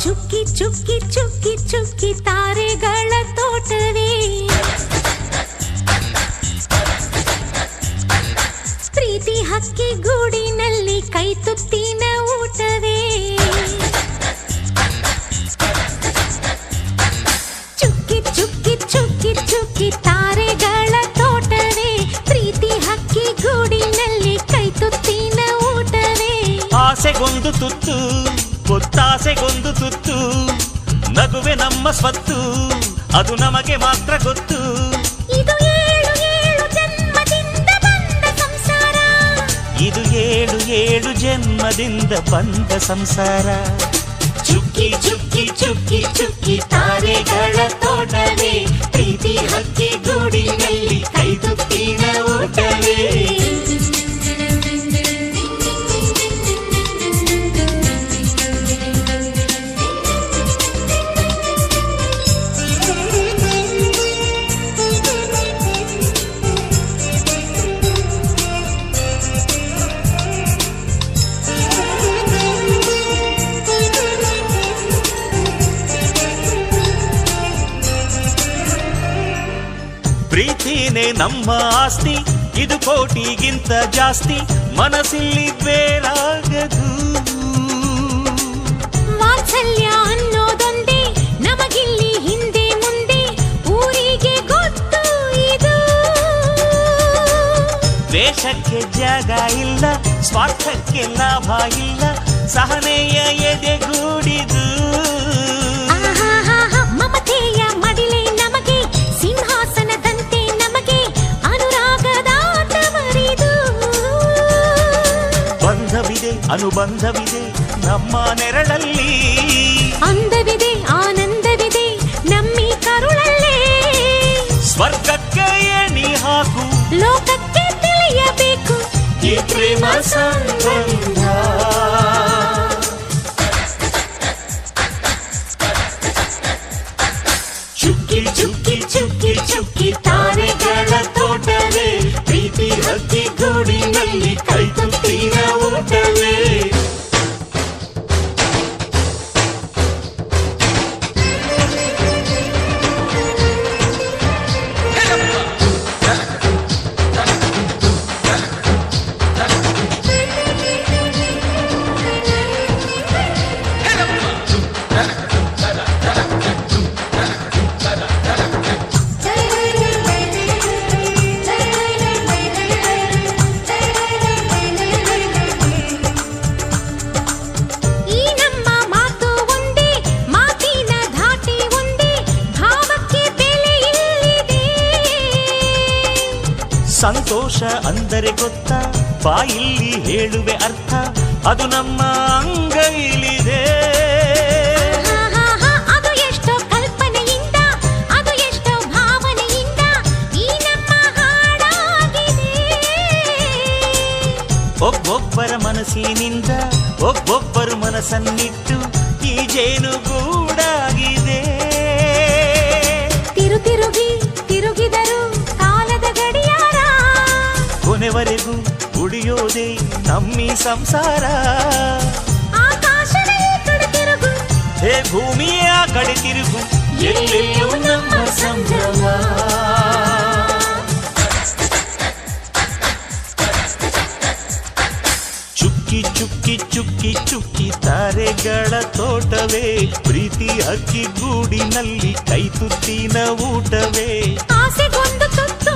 Speaker 6: ಚುಕ್ಕಿ ಚುಕ್ಕಿ ಚುಕ್ಕಿ ಚುಕ್ಕಿ ತಾರೆಗಳ ತೋಟವೇ ಪ್ರೀತಿ ಹಕ್ಕಿ ಗೂಡಿನಲ್ಲಿ ಕೈ ತುತ್ತಿನ ಊಟವೇ ಚುಕ್ಕಿ ಚುಕ್ಕಿ ಚುಕ್ಕಿ ಚುಕ್ಕಿ ತಾರೆಗಳ ತೋಟವೇ ಪ್ರೀತಿ ಹಕ್ಕಿ ಗೂಡಿನಲ್ಲಿ ಕೈ ತುತ್ತಿನ ಊಟವೇ
Speaker 5: ಆಸೆಗೊಂದು ತುತ್ತು ಒತ್ತಾಸೆಗೊಂದು ತುತ್ತು ನಗುವೆ ನಮ್ಮ ಸ್ವತ್ತು ಅದು ನಮಗೆ ಮಾತ್ರ ಗೊತ್ತು
Speaker 6: ಇದು ಏಳು ಏಳು ಜನ್ಮದಿಂದ ಬಂದ ಸಂಸಾರ
Speaker 5: ಇದು ಏಳು ಏಳು ಜನ್ಮದಿಂದ ಬಂದ ಸಂಸಾರ ಚುಕ್ಕಿ ಚುಕ್ಕಿ ಚುಕ್ಕಿ ಚುಕ್ಕಿ ತಾರೆಗಳ ತೋಟವೇ ಪ್ರೀತಿ ಹಕ್ಕಿ ಗೂಡಿನಲ್ಲಿ ಕೈ ತುತ್ತಿನ ಊಟವೇ ಪ್ರೀತಿನೇ ನಮ್ಮ ಆಸ್ತಿ ಇದು ಕೋಟಿಗಿಂತ ಜಾಸ್ತಿ ಮನಸ್ಸಿಲ್ಲಿ ಬೇರಾಗದು
Speaker 6: ವಾತ್ಸಲ್ಯ ಅನ್ನೋದೊಂದೇ ನಮಗಿಲ್ಲಿ ಹಿಂದೆ ಮುಂದೆ ಊರಿಗೆ ಗೊತ್ತು ಇದು
Speaker 5: ದ್ವೇಷಕ್ಕೆ ಜಾಗ ಇಲ್ಲ, ಸ್ವಾರ್ಥಕ್ಕೆ ಲಾಭ ಇಲ್ಲ, ಸಹನೆಯ ಎದೆಗೂಡಿದು.
Speaker 6: ಮಮತೆಯ ಮಡಿಲೆ ನಮಗೆ, ಸಿಂಹಾಸನದಂತೆ ನಮಗೆ ಅನುರಾಗದಾಟ ಮರಿದು.
Speaker 5: ಬಂಧವಿದೆ ಅನುಬಂಧವಿದೆ ನಮ್ಮ ನೆರಳಲ್ಲಿ,
Speaker 6: ಅಂದವಿದೆ ಆನಂದವಿದೆ ನಮ್ಮಿ ಕರುಳಲ್ಲೇ.
Speaker 5: ಸ್ವರ್ಗಕ್ಕೆ ಎಣಿ ಹಾಕು,
Speaker 6: ಲೋಕಕ್ಕೆ ತಿಳಿಯಬೇಕು
Speaker 5: ಈ ಪ್ರೇಮ ಸಂಬಂಧ. ಚುಕ್ಕಿ ಚುಕ್ಕಿ ಚುಕ್ಕಿ ಚುಕ್ಕಿ ತಾರೆಗಳ ತೋಟವೇ, ಪ್ರೀತಿ ಹಕ್ಕಿ ಗೂಡಿನಲ್ಲಿ ಕೈ ತುತ್ತಿನ ಊಟವೇ.
Speaker 6: ಈ ನಮ್ಮ ಮಾತು ಒಂದೇ, ಮಾತಿನ ಧಾಟಿ ಒಂದೇ, ಭಾವಕ್ಕೆ ಬೆಲೆ ಇಲ್ಲಿದೆ.
Speaker 5: ಸಂತೋಷ ಅಂದರೆ ಗೊತ್ತಾ, ಬಾಯಿಲ್ಲಿ ಹೇಳುವೆ ಅರ್ಥ, ಅದು ನಮ್ಮ ಅಂಗೈಲಿದೆ.
Speaker 6: ಅದು ಎಷ್ಟೋ ಕಲ್ಪನೆಯಿಂದ, ಅದು ಎಷ್ಟೋ ಭಾವನೆಯಿಂದ ಈ ನಮ್ಮ ಹಾಡಾಗಿದೆ.
Speaker 5: ಒಬ್ಬೊಬ್ಬರ ಮನಸ್ಸಿನಿಂದ ಒಬ್ಬೊಬ್ಬರು ಮನಸ್ಸನ್ನಿಟ್ಟು ಈ ಜೇನುಗೂಡಾಗಿದೆ.
Speaker 6: ತಿರುಗಿ ತಿರುಗಿದರು ಕಾಲದ ಗಡಿಯಾರ,
Speaker 5: ಕೊನೆವರೆಗೂ ಉಳಿಯೋದೇ ನಮ್ಮಿ ಸಂಸಾರ.
Speaker 6: ಆಕಾಶದ ಈ ಕಡೆ ತಿರುಗು,
Speaker 5: ಹೇ ಭೂಮಿಯ ಕಡೆ ತಿರುಗು, ಎಲ್ಲೆಲ್ಲೂ ನಮ್ಮ ಸಂಭ್ರಮ. ಚುಕ್ಕಿ ಚುಕ್ಕಿ ಚುಕ್ಕಿ ಚುಕ್ಕಿ ತಾರೆಗಳ ತೋಟವೇ, ಪ್ರೀತಿ ಹಕ್ಕಿ ಗೂಡಿನಲ್ಲಿ ಕೈ ತುತ್ತಿನ ಊಟವೇ.
Speaker 6: ಆಸೆಗೊಂದು ತುತ್ತು,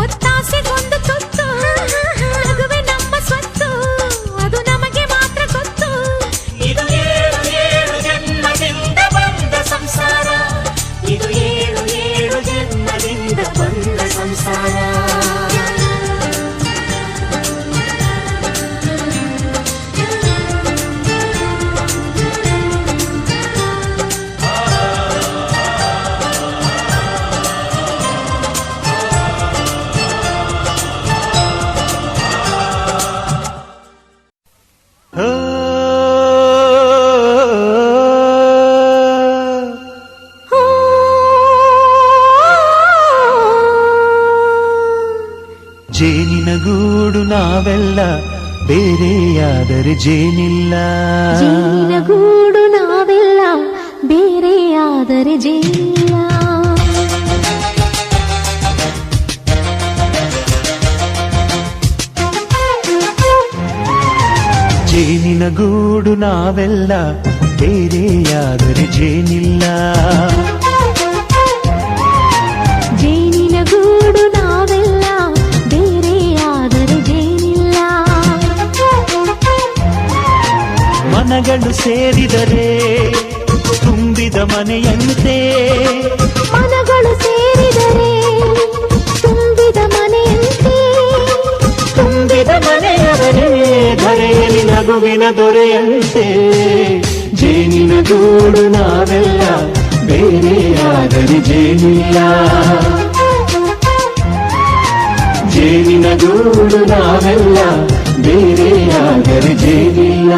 Speaker 6: ಒತ್ತಾಸೆಗೊಂದು ತುತ್ತು, ನಗುವೆ ನಮ್ಮ ಸ್ವತ್ತು, ಅದು ನಮಗೆ ಮಾತ್ರ ಗೊತ್ತು.
Speaker 5: ಇದು ಏಳು ಏಳು ಜನ್ಮದಿಂದ ಬಂದ ಸಂಸಾರ, ಇದು ಏಳು ಏಳು ಜನ್ಮದಿಂದ ಬಂದ ಸಂಸಾರ. ಜೇನಿನ ಗೂಡು ನಾವೆಲ್ಲ, ಬೇರೆಯಾದರೆ ಜೇನಿಲ್ಲ.
Speaker 6: ಜೇನಿನ ಗೂಡು ನಾವೆಲ್ಲ, ಬೇರೆಯಾದರೆ ಜೇನಿಲ್ಲ.
Speaker 5: ಜೇನಿನ ಗೂಡು ನಾವೆಲ್ಲ, ಬೇರೆಯಾದರೆ ಜೇನಿಲ್ಲ.
Speaker 6: ಜೇನಿನ ಗೂಡು ನಾವೆಲ್ಲ, ಬೇರೆಯಾದರೆ ಜೇನಿಲ್ಲ.
Speaker 5: ಮನಗಳು ಸೇರಿದರೆ ತುಂಬಿದ ಮನೆಯಂತೆ,
Speaker 6: ಮನಗಳು ಸೇರಿದರೆ ತುಂಬಿದ ಮನೆಯಂತೆ,
Speaker 5: ತುಂಬಿದ ಮನೆಯವರೇ ಧರೆಯಲ್ಲಿ ನಗುವಿನ ದೊರೆಯಂತೆ. ಜೇನಿನ ಗೂಡು ನಾವೆಲ್ಲ, ಬೇರೆಯಾದರೆ ಜೇನಿಲ್ಲ. ಜೇನಿನ ಗೂಡು ನಾವೆಲ್ಲ, ಬೇರೆಯಾದರೆ ಜೇನಿಲ್ಲ.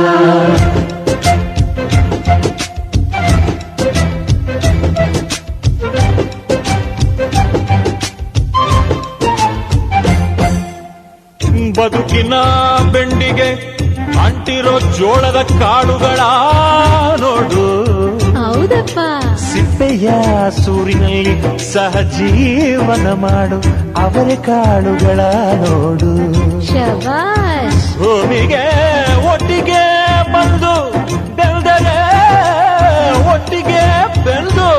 Speaker 5: ಬದುಕಿನ ಬೆಂಡಿಗೆ ಅಂಟಿರೋ ಜೋಳದ ಕಾಳುಗಳ ನೋಡು,
Speaker 6: ಹೌದಪ್ಪ.
Speaker 5: ಸಿಪ್ಪೆಯ ಸೂರಿನಲ್ಲಿ ಸಹಜೀವನ ಮಾಡು ಅವರೆ ಕಾಳುಗಳ ನೋಡು.
Speaker 6: ಶಬಾಷ್.
Speaker 5: ಭೂಮಿಗೆ ಒಟ್ಟಿಗೆ ಬಂದು ಬೆಳೆದರೆ, ಒಟ್ಟಿಗೆ ಬೆಳೆದು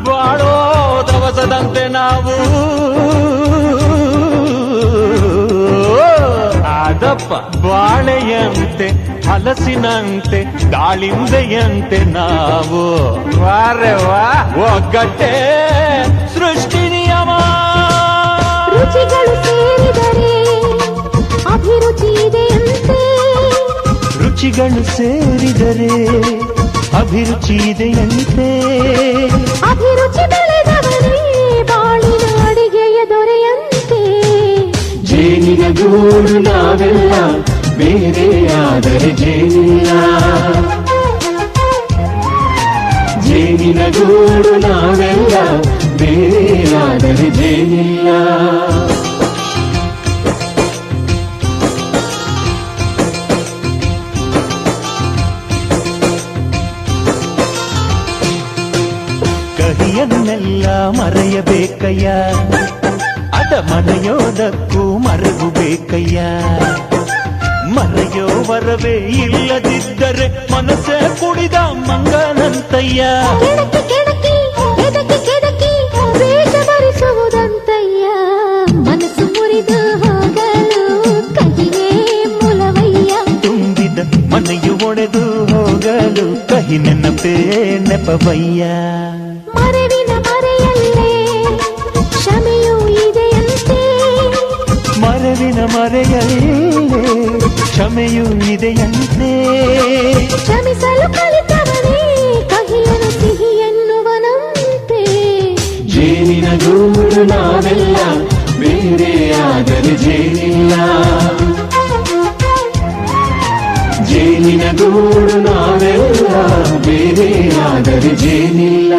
Speaker 5: ಬಾಳೋ ದವಸದಂತೆ ನಾವು ಅದಪ್ಪ ಬಾಳೆಯಂತೆ ಹಲಸಿನಂತೆ ದಾಳಿಂಬೆಯಂತೆ ನಾವು ವಾರೆ ವಾ ಒಗ್ಗಟ್ಟೆ ಸೃಷ್ಟಿ ನಿಯಮ.
Speaker 1: ರುಚಿಗಳು ಸೇರಿದರೆ ಅಭಿರುಚಿ ಇದೆಯಂತೆ.
Speaker 5: ರುಚಿಗಳು ಸೇರಿದರೆ ಅಭಿರುಚಿ ಇದೆಯಂತೆ.
Speaker 1: ಅಭಿರುಚಿ ಬೆಳೆದವರೇ ಬಾಳಿನ ಅಡಿಗೆಯ ದೊರೆಯಂತೆ.
Speaker 5: ಜೇನಿನ ಗೂಡು ನಾವೆಲ್ಲ ಬೇರೆಯಾದರೆ ಜೇನಿಲ್ಲ. ಜೇನಿನ ಗೂಡು ನಾವೆಲ್ಲ ಬೇರೆಯಾದರೆ ಜೇನಿಲ್ಲ. ಕಹಿಯನ್ನೆಲ್ಲ ಮರೆಯಬೇಕಯ್ಯ, ಅದ ಮರೆಯೋದಕ್ಕೂ ಮರೆವು ಬೇಕಯ್ಯ. ಮರೆಯೋ ವರವೇ ಇಲ್ಲದಿದ್ದರೆ ಮನಸ್ಸೇ ಕುಡಿದ ಮಂಗನಂತಯ್ಯ.
Speaker 1: ಕೆಣಕಿ ಕೆಣಕಿ ಕೆದಕಿ ಕೆದಕಿ ವೇಷ ಧರಿಸುವುದಂತಯ್ಯ. ಮನಸ್ಸು ಮುರಿದು ಹೋಗಲು ಕಹಿಯೇ ಮೂಲವಯ್ಯ.
Speaker 5: ತುಂಬಿದ ಮನೆಯು ಒಡೆದು ಹೋಗಲು ಕಹಿ ನೆನಪೇ ನೆಪವಯ್ಯ.
Speaker 1: ಮರೆವಿನ ಮರೆಯಲ್ಲೇ ಕ್ಷಮೆಯೂ ಇದೆಯಂತೆ.
Speaker 5: ಮರೆವಿನ ಮರೆಯಲ್ಲೇ ಕ್ಷಮೆಯೂ ಇದೆಯಂತೆ.
Speaker 1: ಕ್ಷಮಿಸಲು ಕಲಿತವನೇ ಕಹಿಯನು ಸಿಹಿ ಎನ್ನುವನಂತೆ.
Speaker 5: ಜೇನಿನ ಗೂಡು ನಾವೆಲ್ಲ ಬೇರೆಯಾದರೆ ಜೇನಿಲ್ಲ. ಜೇನಿನ ಗೂಡು ನಾವೆಲ್ಲ ಬೇರೆಯಾದರೆ ಜೇನಿಲ್ಲ.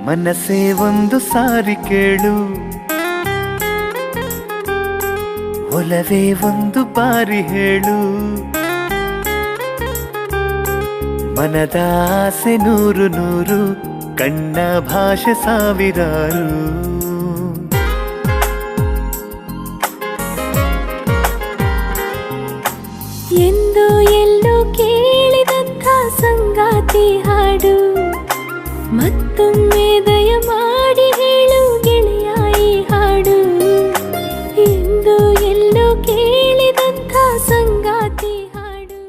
Speaker 2: ಮನಸ್ಸೇ ಒಂದು ಸಾರಿ ಕೇಳು, ಒಲವೇ ಒಂದು ಬಾರಿ ಹೇಳು. ಮನದ ಆಸೆ ನೂರು ನೂರು, ಕಣ್ಣ ಭಾಷೆ ಸಾವಿರಾರು.
Speaker 6: ಎಂದು ಎಲ್ಲೋ ಕೇಳಿದಂಥ ಸಂಗಾತಿ ಹಾಡು, ಮತ್ತೊಮ್ಮೆ ದಯ ಮಾಡಿ ಹೇಳು ಗೆಳೆಯ ಈ ಹಾಡು. ಎಂದು ಎಲ್ಲೋ ಕೇಳಿದಂಥ ಸಂಗಾತಿ ಹಾಡು.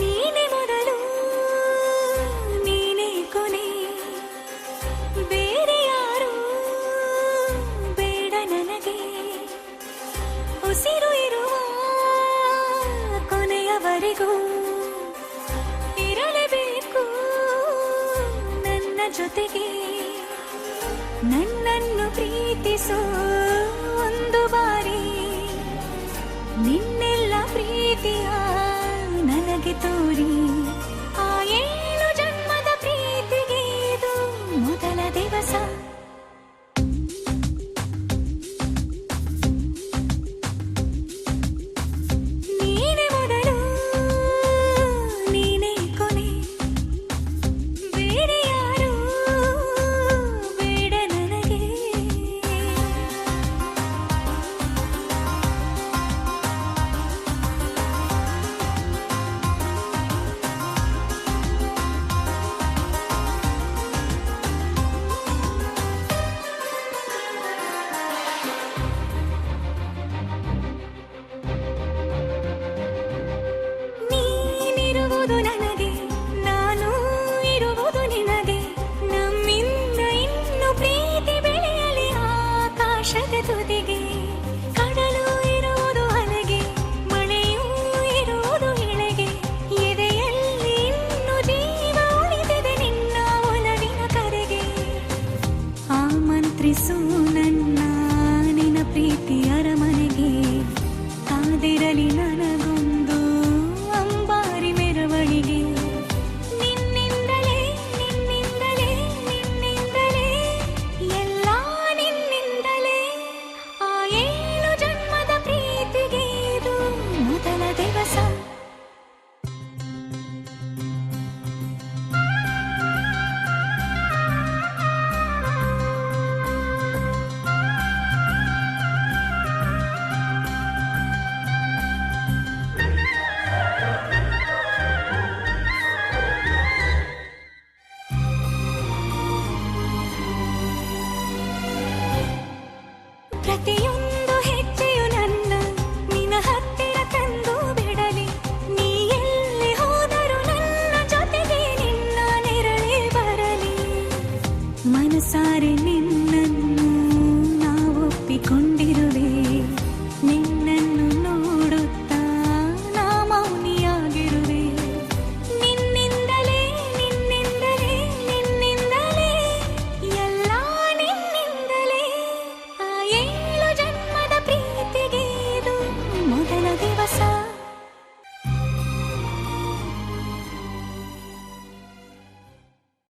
Speaker 6: ನೀನೆ ಮೊದಲು ನೀನೆ ಕೊನೆ, ಬೇರೆ ಯಾರು ಬೇಡ ನನಗೆ. ಉಸಿರು ಇರುವ ಕೊನೆಯವರೆಗೂ ಇರಲೇಬೇಕು ನನ್ನ ಜೊತೆಗೆ. ನನ್ನನ್ನು ಪ್ರೀತಿಸೋ ಒಂದು ಬಾರಿ, ನಿನ್ನೆಲ್ಲ ಪ್ರೀತಿಯ ನನಗೆ ತೋರಿ. ಆ 7 ಜನ್ಮದ ಪ್ರೀತಿಗೆ ಇದು ಮೊದಲ ದಿವಸ. ನೀನೆ ಮೊದಲು ನೀನೆ ಕೊನೆ, ಬೇರೆ ಯಾರು ಬೇಡ ನನಗೆ. ನೀನಿರುವುದು ನನಗೆ, ನಾನು ಇರುವುದು ನಿನಗೆ. ನಮ್ಮಿಂದ ಇನ್ನು ಪ್ರೀತಿ ಬೆಳೆಯಲಿ ಆಕಾಶದ ತುದಿಗೆ.